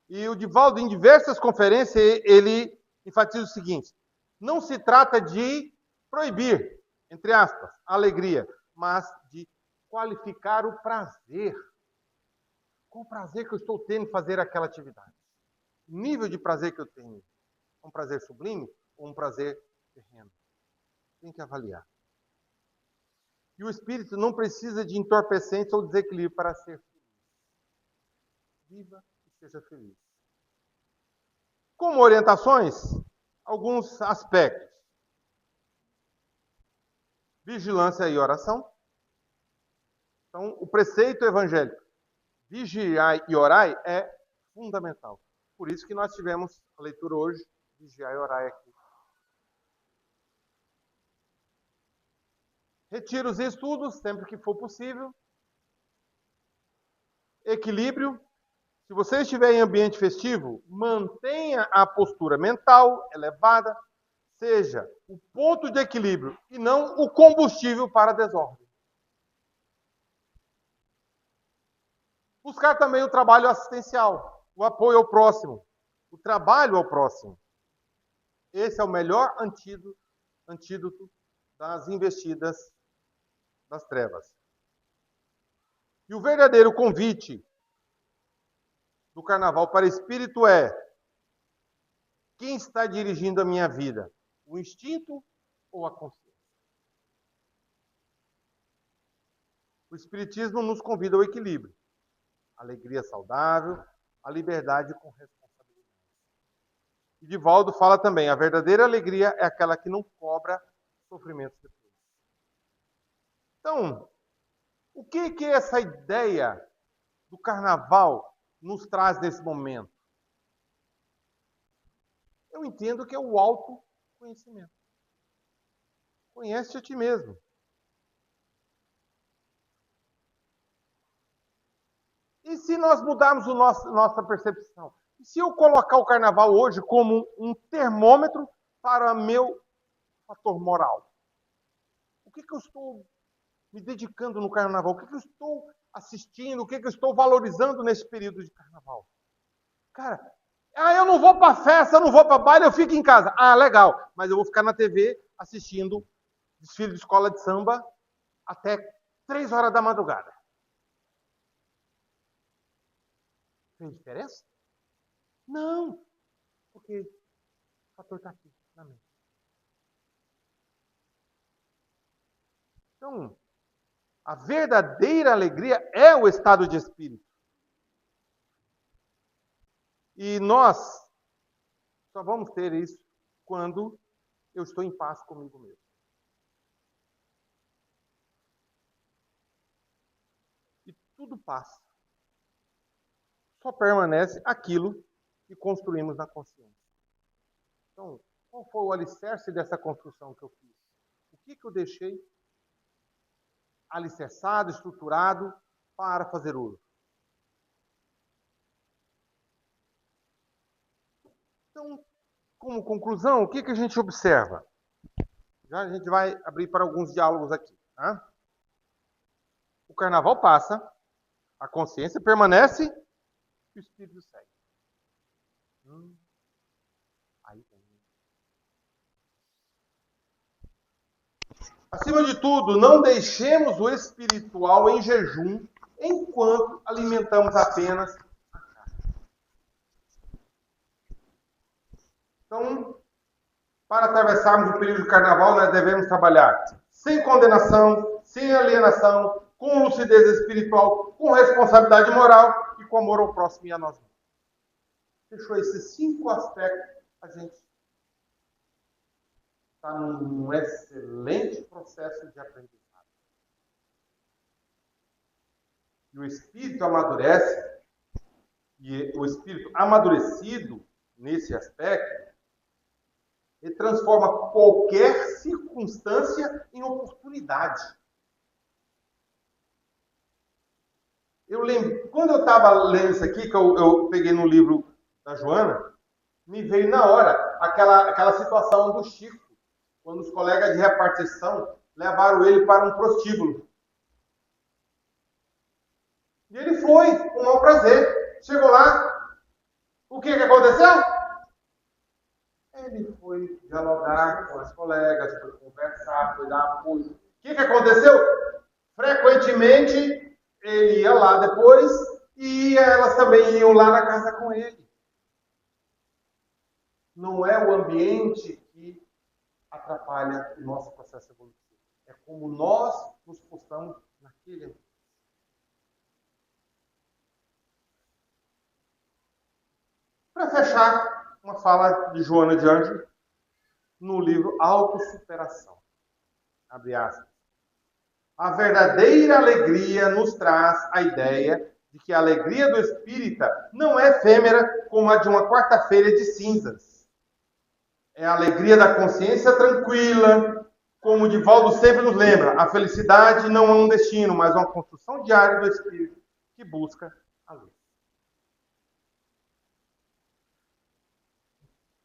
E o Divaldo, em diversas conferências, ele enfatiza o seguinte: não se trata de proibir, entre aspas, a alegria, mas de qualificar o prazer. Qual o prazer que eu estou tendo em fazer aquela atividade? O nível de prazer que eu tenho. Um prazer sublime ou um prazer terreno? Tem que avaliar. E o espírito não precisa de entorpecentes ou desequilíbrio para ser feliz. Viva e seja feliz. Como orientações, alguns aspectos. Vigilância e oração. Então, o preceito evangélico, vigiai e orai, é fundamental. Por isso que nós tivemos a leitura hoje, vigiai e orai aqui. Retire os estudos sempre que for possível. Equilíbrio. Se você estiver em ambiente festivo, mantenha a postura mental elevada, seja o ponto de equilíbrio e não o combustível para a desordem. Buscar também o trabalho assistencial, o apoio ao próximo, o trabalho ao próximo. Esse é o melhor antídoto das investidas das trevas. E o verdadeiro convite do carnaval para espírito é: quem está dirigindo a minha vida? O instinto ou a consciência? O espiritismo nos convida ao equilíbrio, a alegria saudável, a liberdade com responsabilidade. E Divaldo fala também: a verdadeira alegria é aquela que não cobra sofrimentos depois. Então, o que essa ideia do carnaval nos traz nesse momento? Eu entendo que é o autoconhecimento. Conhece a ti mesmo. E se nós mudarmos nossa percepção? E se eu colocar o carnaval hoje como um termômetro para o meu fator moral? O que eu estou me dedicando no carnaval? O que eu estou assistindo? O que eu estou valorizando nesse período de carnaval? Cara, eu não vou para festa, eu não vou para baile, eu fico em casa. Ah, legal, mas eu vou ficar na TV assistindo desfile de escola de samba até 3 horas da madrugada. Tem diferença? Não, porque o fator está aqui, na mente. Então, a verdadeira alegria é o estado de espírito. E nós só vamos ter isso quando eu estou em paz comigo mesmo. E tudo passa. Só permanece aquilo que construímos na consciência. Então, qual foi o alicerce dessa construção que eu fiz? O que eu deixei alicerçado, estruturado para fazer uso? Então, como conclusão, o que a gente observa? Já a gente vai abrir para alguns diálogos aqui. Tá? O carnaval passa, a consciência permanece e o espírito segue. Aí tem. Acima de tudo, não deixemos o espiritual em jejum enquanto alimentamos apenas a carne. Então, para atravessarmos o período do carnaval, nós devemos trabalhar sem condenação, sem alienação, com lucidez espiritual, com responsabilidade moral e com amor ao próximo e a nós mesmos. Fechou esses 5 aspectos, a gente está num excelente processo de aprendizado. E o espírito amadurece, e o espírito amadurecido nesse aspecto, ele transforma qualquer circunstância em oportunidade. Eu lembro, quando eu estava lendo isso aqui, que eu peguei no livro da Joana, me veio na hora aquela situação do Chico, quando os colegas de repartição levaram ele para um prostíbulo. E ele foi, com mau prazer. Chegou lá, o que aconteceu? Ele foi dialogar com as colegas, foi conversar, foi dar apoio. O que aconteceu? Frequentemente, ele ia lá depois e elas também iam lá na casa com ele. Não é o ambiente que atrapalha o nosso processo evolutivo. É como nós nos postamos naquele ambiente. Para fechar, uma fala de Joana de Ângeles no livro Autossuperação. Abre aspas. A verdadeira alegria nos traz a ideia de que a alegria do espírita não é efêmera como a de uma quarta-feira de cinzas. É a alegria da consciência tranquila, como o Divaldo sempre nos lembra. A felicidade não é um destino, mas uma construção diária do espírito que busca a luz.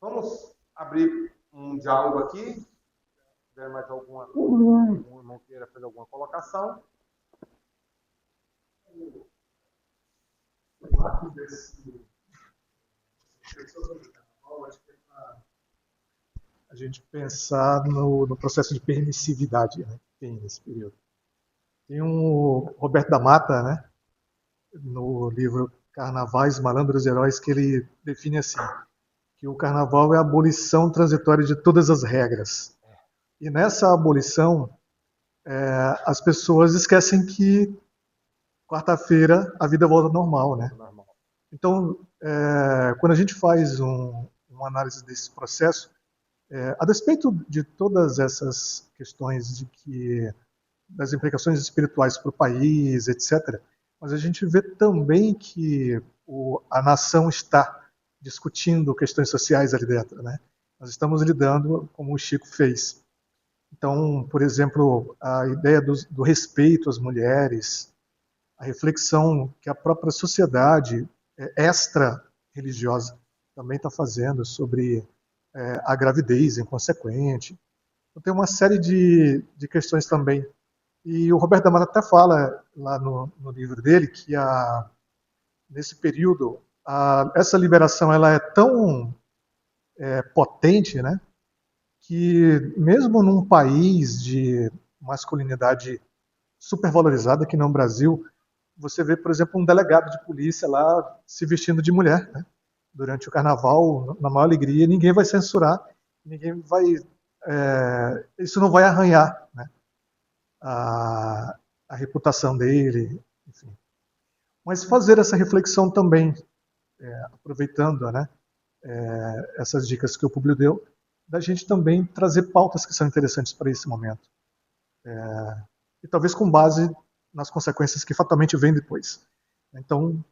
Vamos abrir um diálogo aqui. Se tiver mais algum irmão queira fazer alguma colocação. A gente pensar no processo de permissividade, né, que tem nesse período. Tem um Roberto da Mata, né, no livro Carnavais, Malandros e Heróis, que ele define assim, que o carnaval é a abolição transitória de todas as regras. E nessa abolição, as pessoas esquecem que quarta-feira a vida volta ao normal, né? Então, quando a gente faz uma análise desse processo, a despeito de todas essas questões das implicações espirituais para o país, etc., mas a gente vê também que a nação está discutindo questões sociais ali dentro, né? Nós estamos lidando como o Chico fez. Então, por exemplo, a ideia do respeito às mulheres, a reflexão que a própria sociedade extra-religiosa também está fazendo sobre a gravidez inconsequente. Então, tem uma série de questões também. E o Roberto da Mata até fala lá no livro dele que nesse período essa liberação ela é tão potente, né, que mesmo num país de masculinidade supervalorizada, que não o Brasil, você vê, por exemplo, um delegado de polícia lá se vestindo de mulher, né, durante o carnaval, na maior alegria, ninguém vai censurar, ninguém vai... isso não vai arranhar, né, a reputação dele, enfim. Mas fazer essa reflexão também, aproveitando, né, essas dicas que o Públio deu, da gente também trazer pautas que são interessantes para esse momento. E talvez com base nas consequências que fatalmente vêm depois. Então,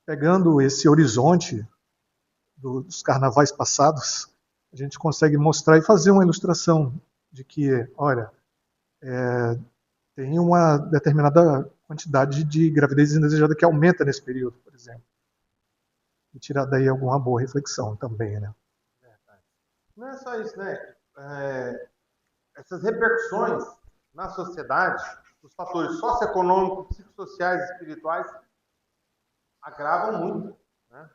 pegando esse horizonte dos carnavais passados, a gente consegue mostrar e fazer uma ilustração de que, olha, tem uma determinada quantidade de gravidez indesejada que aumenta nesse período, por exemplo. E tirar daí alguma boa reflexão também, né? Não é só isso, né? Essas repercussões na sociedade, os fatores socioeconômicos, psicossociais e espirituais agravam muito, né?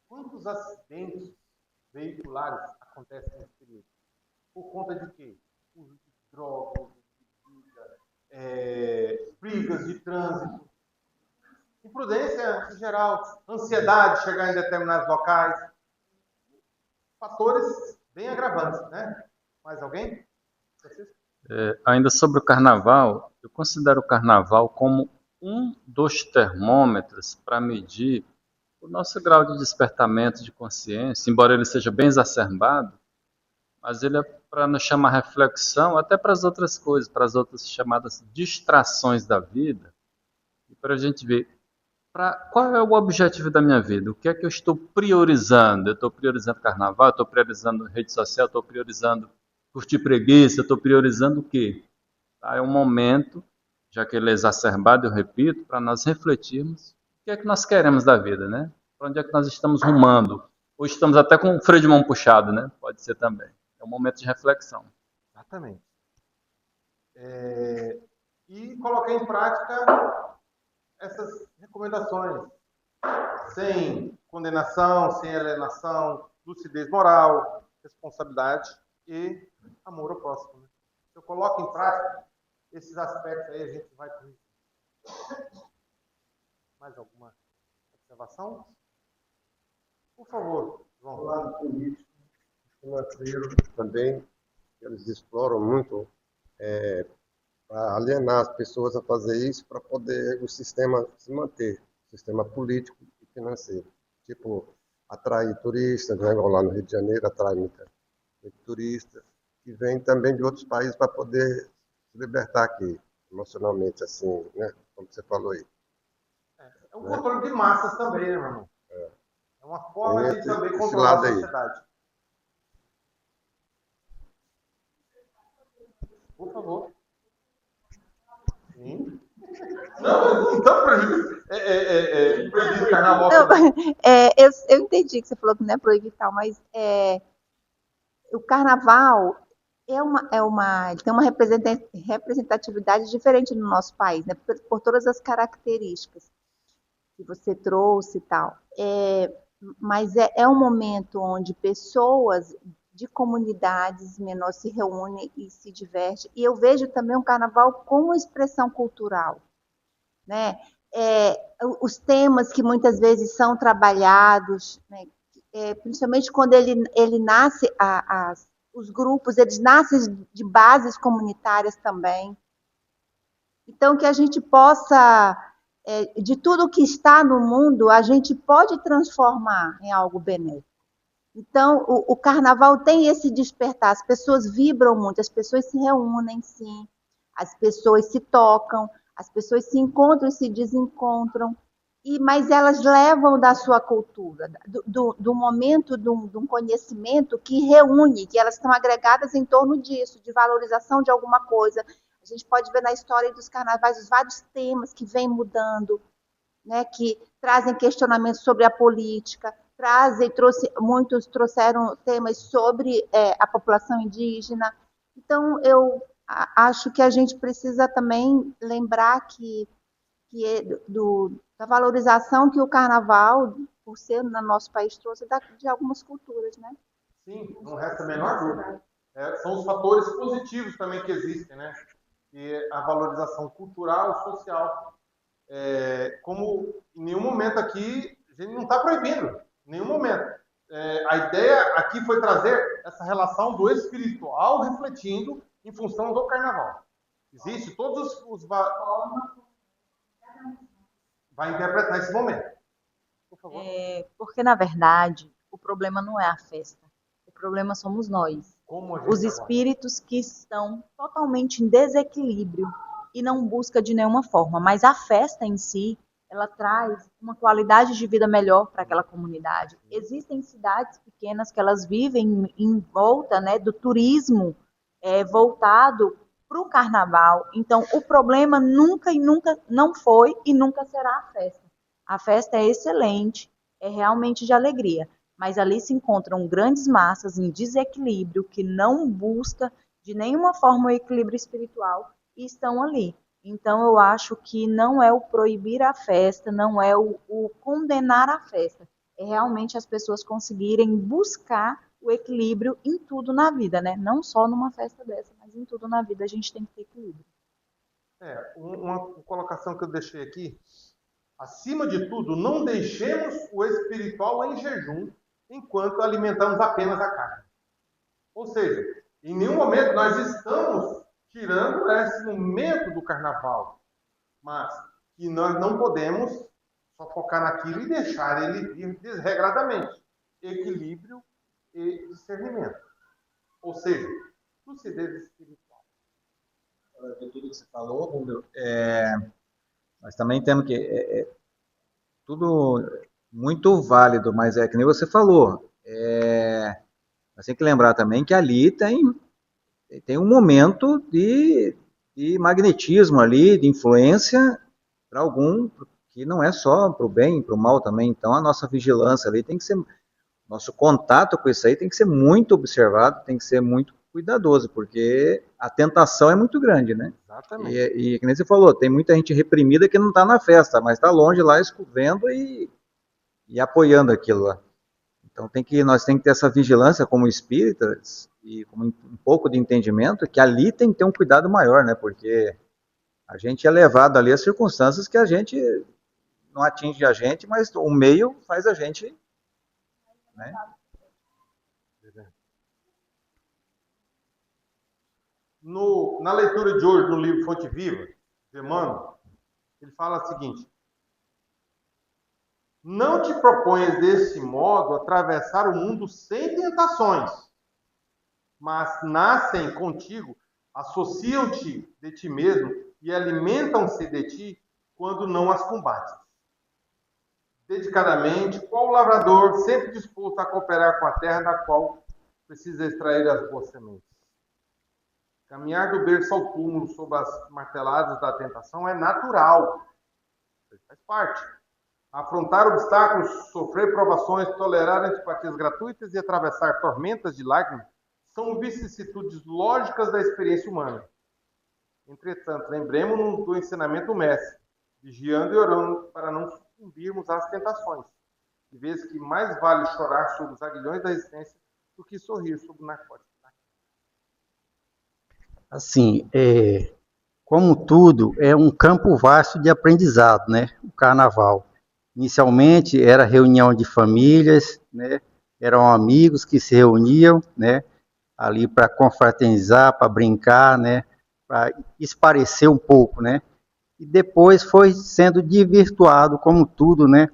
Quantos acidentes veiculares acontecem nesse período? Por conta de quê? Uso de drogas, brigas de trânsito, imprudência em geral, ansiedade de chegar em determinados locais, fatores bem agravantes, né? Mais alguém? Ainda sobre o carnaval, eu considero o carnaval como um dos termômetros para medir o nosso grau de despertamento de consciência, embora ele seja bem exacerbado, mas ele é para nos chamar a reflexão até para as outras coisas, para as outras chamadas distrações da vida, e para a gente ver qual é o objetivo da minha vida, o que é que eu estou priorizando. Eu estou priorizando carnaval, eu estou priorizando rede social, eu estou priorizando curtir preguiça, eu estou priorizando o quê? É um momento, já que ele é exacerbado, eu repito, para nós refletirmos o que é que nós queremos da vida, né? Para onde é que nós estamos rumando? Ou estamos até com o freio de mão puxado, né? Pode ser também. É um momento de reflexão. Exatamente. E colocar em prática essas recomendações, sem condenação, sem alienação, lucidez moral, responsabilidade e amor ao próximo. Né? Se eu coloco em prática esses aspectos aí, a gente vai corrigir. Mais alguma observação? Por favor, João. Do lado político, financeiro também, eles exploram muito para alienar as pessoas a fazer isso para poder o sistema se manter, o sistema político e financeiro. Tipo, atrair turistas, né? Igual lá no Rio de Janeiro, atrai muito turista, que vem também de outros países para poder se libertar aqui, emocionalmente, assim, né? Como você falou aí. É um controle de massas também, né, meu irmão? É uma forma de também controlar a sociedade. Por favor. Sim. Não estão proibindo. Proibido carnaval. Eu entendi que você falou que não é proibido e tal, mas o carnaval ele tem uma representatividade diferente no nosso país, né? Por todas as características que você trouxe e tal. Mas é um momento onde pessoas de comunidades menores se reúnem e se divertem. E eu vejo também o carnaval como expressão cultural, né? Os temas que muitas vezes são trabalhados, né? Principalmente quando ele nasce, os grupos, eles nascem de bases comunitárias também. Então, que a gente possa, de tudo que está no mundo, a gente pode transformar em algo benéfico. Então, o carnaval tem esse despertar, as pessoas vibram muito, as pessoas se reúnem, sim, as pessoas se tocam, as pessoas se encontram e se desencontram, mas elas levam da sua cultura, do momento de um conhecimento que reúne, que elas estão agregadas em torno disso, de valorização de alguma coisa. A gente pode ver na história dos carnavais os vários temas que vêm mudando, né, que trazem questionamentos sobre a política, muitos trouxeram temas sobre a população indígena. Então, eu acho que a gente precisa também lembrar da valorização que o carnaval, por ser no nosso país, trouxe de algumas culturas, né? Sim, não resta a menor dúvida. São os fatores positivos também que existem, né? E a valorização cultural e social. Como em nenhum momento aqui, a gente não está proibindo, em nenhum momento. A ideia aqui foi trazer essa relação do espiritual refletindo em função do carnaval. Existe todos os vai interpretar esse momento. Por favor. Porque, na verdade, o problema não é a festa. O problema somos nós. Como a gente Os trabalha. espíritos que estão totalmente em desequilíbrio e não busca de nenhuma forma. Mas a festa em si, ela traz uma qualidade de vida melhor para aquela comunidade. Existem cidades pequenas que elas vivem em volta, né, do turismo voltado para o carnaval. Então, o problema nunca não foi e nunca será a festa. A festa é excelente, é realmente de alegria, mas ali se encontram grandes massas em desequilíbrio que não busca de nenhuma forma o equilíbrio espiritual e estão ali. Então, eu acho que não é o proibir a festa, não é o condenar a festa, é realmente as pessoas conseguirem buscar o equilíbrio em tudo na vida, né? Não só numa festa dessa, mas em tudo na vida a gente tem que ter equilíbrio. Uma colocação que eu deixei aqui. Acima de tudo, não deixemos o espiritual em jejum enquanto alimentamos apenas a carne. Ou seja, em nenhum momento nós estamos tirando esse momento do carnaval, mas que nós não podemos só focar naquilo e deixar ele vir desregradamente. Equilíbrio e discernimento. Ou seja, lucidez espiritual. De tudo que você falou, Rubio, nós também temos que... tudo muito válido, mas é que nem você falou. Nós temos que lembrar também que ali tem um momento de magnetismo ali, de influência para algum, que não é só para o bem, para o mal também. Então a nossa vigilância ali tem que ser, nosso contato com isso aí tem que ser muito observado, tem que ser muito cuidadoso, porque a tentação é muito grande, né? Exatamente. E que nem você falou, tem muita gente reprimida que não está na festa, mas está longe lá, vendo e apoiando aquilo lá. Então nós temos que ter essa vigilância como espíritas e com um pouco de entendimento, que ali tem que ter um cuidado maior, né? Porque a gente é levado ali a circunstâncias que a gente não atinge a gente, mas o meio faz a gente, né? Na leitura de hoje, no livro Fonte Viva, de Emmanuel, ele fala o seguinte: não te proponhas desse modo atravessar o mundo sem tentações, mas nascem contigo, associam-te de ti mesmo e alimentam-se de ti quando não as combates. Dedicadamente, qual lavrador sempre disposto a cooperar com a terra da qual precisa extrair as boas sementes. Caminhar do berço ao túmulo sob as marteladas da tentação é natural. Isso faz parte. Afrontar obstáculos, sofrer provações, tolerar antipatias gratuitas e atravessar tormentas de lágrimas são vicissitudes lógicas da experiência humana. Entretanto, lembremos-nos do ensinamento do Mestre, vigiando e orando para não sucumbirmos às tentações, de vez que mais vale chorar sobre os aguilhões da existência do que sorrir sobre o narcótico. Assim, como tudo, é um campo vasto de aprendizado, né? O carnaval. Inicialmente era reunião de famílias, né? Eram amigos que se reuniam, né? Ali para confraternizar, para brincar, né? Para esparecer um pouco, né? E depois foi sendo desvirtuado, como tudo, né?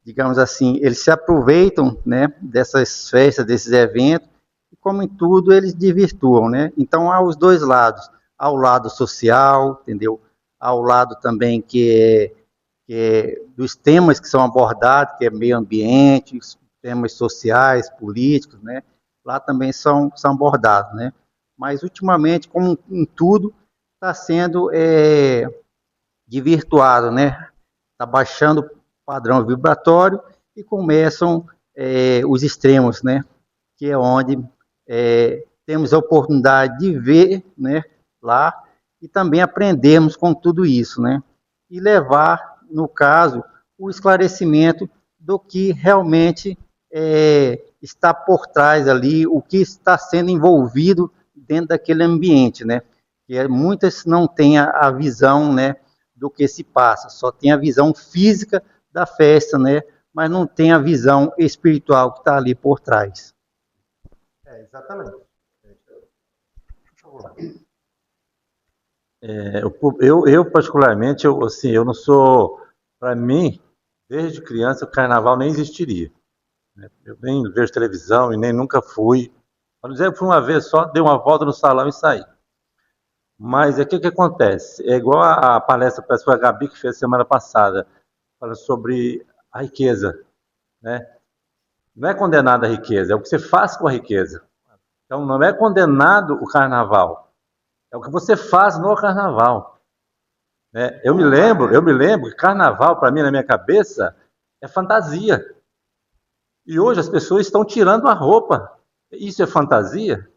Digamos assim, eles se aproveitam, né? Dessas festas, desses eventos, como em tudo, eles desvirtuam, né? Então, há os dois lados. Há o lado social, entendeu? Há o lado também que é dos temas que são abordados, que é meio ambiente, temas sociais, políticos, né? Lá também são abordados, né? Mas, ultimamente, como em tudo, está sendo desvirtuado, né? Está baixando o padrão vibratório e começam os extremos, né? Que é onde temos a oportunidade de ver, né, lá e também aprendermos com tudo isso, né, e levar, no caso, o esclarecimento do que realmente está por trás ali, o que está sendo envolvido dentro daquele ambiente, né, que muitas não têm a visão, né, do que se passa, só tem a visão física da festa, né, mas não tem a visão espiritual que está ali por trás. Exatamente. Eu particularmente, eu não sou... Para mim, desde criança, o carnaval nem existiria. né? Eu nem vejo televisão e nem nunca fui. Para dizer que fui uma vez só, dei uma volta no salão e saí. Mas o que acontece? É igual a palestra, parece que foi a Gabi que fez semana passada, falando sobre a riqueza, né? Não é condenado a riqueza, é o que você faz com a riqueza. Então não é condenado o carnaval, é o que você faz no carnaval, né? Eu me lembro que carnaval para mim na minha cabeça é fantasia. E hoje as pessoas estão tirando a roupa. Isso é fantasia?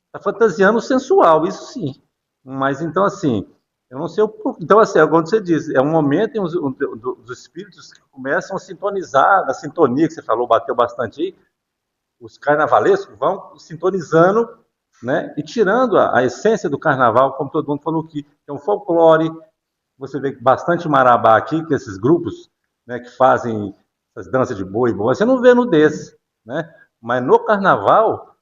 Está fantasiando o sensual, isso sim. Mas então assim, eu não sei o porquê. Então assim, é como você diz, é um momento em os espíritos que começam a sintonizar, da sintonia que você falou, bateu bastante aí, os carnavalescos vão sintonizando, né, e tirando a essência do carnaval, como todo mundo falou aqui, é um folclore. Você vê bastante marabá aqui, que esses grupos, né, que fazem essas danças de boi, você não vê no desse, né? Mas no carnaval,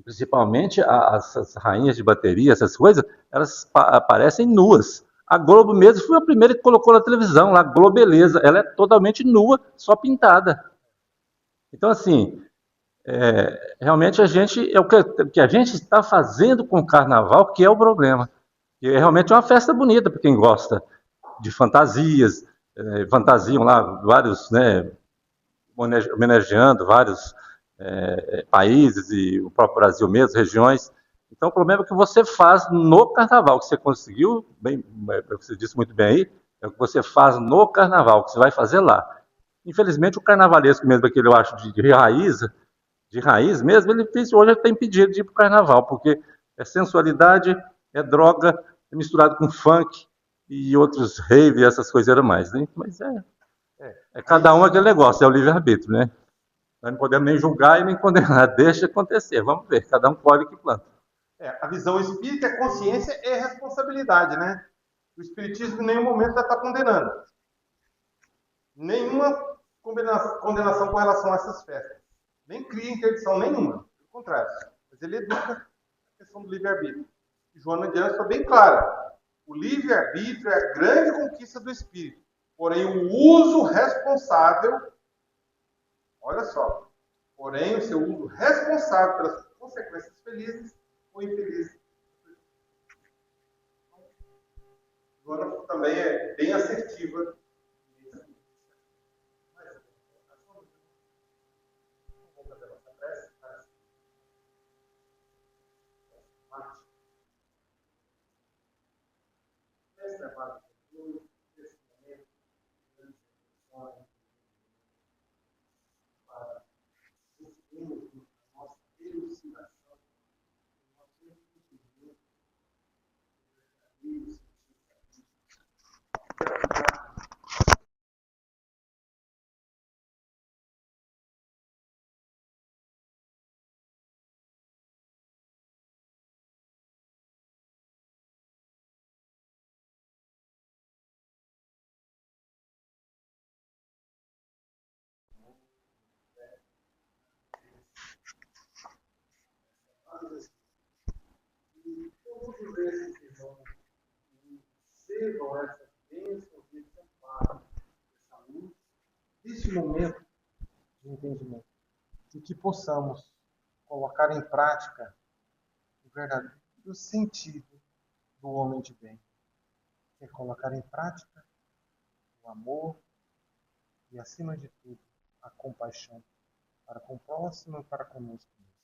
principalmente as rainhas de bateria, essas coisas, elas aparecem nuas. A Globo mesmo foi a primeira que colocou na televisão, lá, Globeleza, ela é totalmente nua, só pintada. Então, assim, realmente a gente, é o que a gente está fazendo com o carnaval que é o problema. E é realmente uma festa bonita para quem gosta de fantasias, fantasiam lá vários, né, homenageando vários países e o próprio Brasil mesmo, regiões. Então o problema é que você faz no carnaval, que você conseguiu, bem, você disse muito bem aí, é o que você faz no carnaval, que você vai fazer lá. Infelizmente o carnavalesco mesmo, aquele eu acho de raiz mesmo, hoje ele tem pedido de ir para o carnaval, porque é sensualidade, é droga, é misturado com funk e outros rave, essas coisas mais, né? Mas é cada um aquele negócio, é o livre-arbítrio, né? Nós não podemos nem julgar e nem condenar, deixa acontecer, vamos ver, cada um colhe o que planta. A visão espírita é consciência e responsabilidade, né? O espiritismo em nenhum momento está condenando. Nenhuma condenação com relação a essas festas. Nem cria interdição nenhuma. Pelo contrário. Mas ele educa a questão do livre-arbítrio. E Joana de Anjos foi bem clara. O livre-arbítrio é a grande conquista do espírito. Porém, o uso responsável, olha só, porém, o seu uso responsável pelas consequências felizes ou infelizes. Joana também é bem assertiva. E todos esses irmãos recebam essas bênçãos e esse amparo, essa luz, esse momento de entendimento, e que possamos colocar em prática o verdadeiro sentido do homem de bem, que é colocar em prática o amor e, acima de tudo, a compaixão para com o próximo e para conosco mesmos.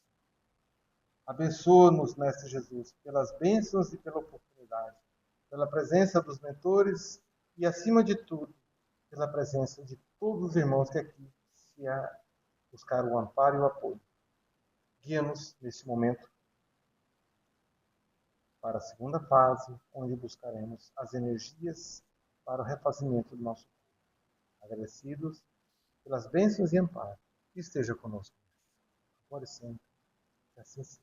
Abençoa-nos, Mestre Jesus, pelas bênçãos e pela oportunidade, pela presença dos mentores e, acima de tudo, pela presença de todos os irmãos que aqui se buscaram o amparo e o apoio. Guia-nos nesse momento para a segunda fase, onde buscaremos as energias para o refazimento do nosso corpo. Agradecidos pelas bênçãos e amparo. Esteja conosco. Agora e sempre. Que assim seja.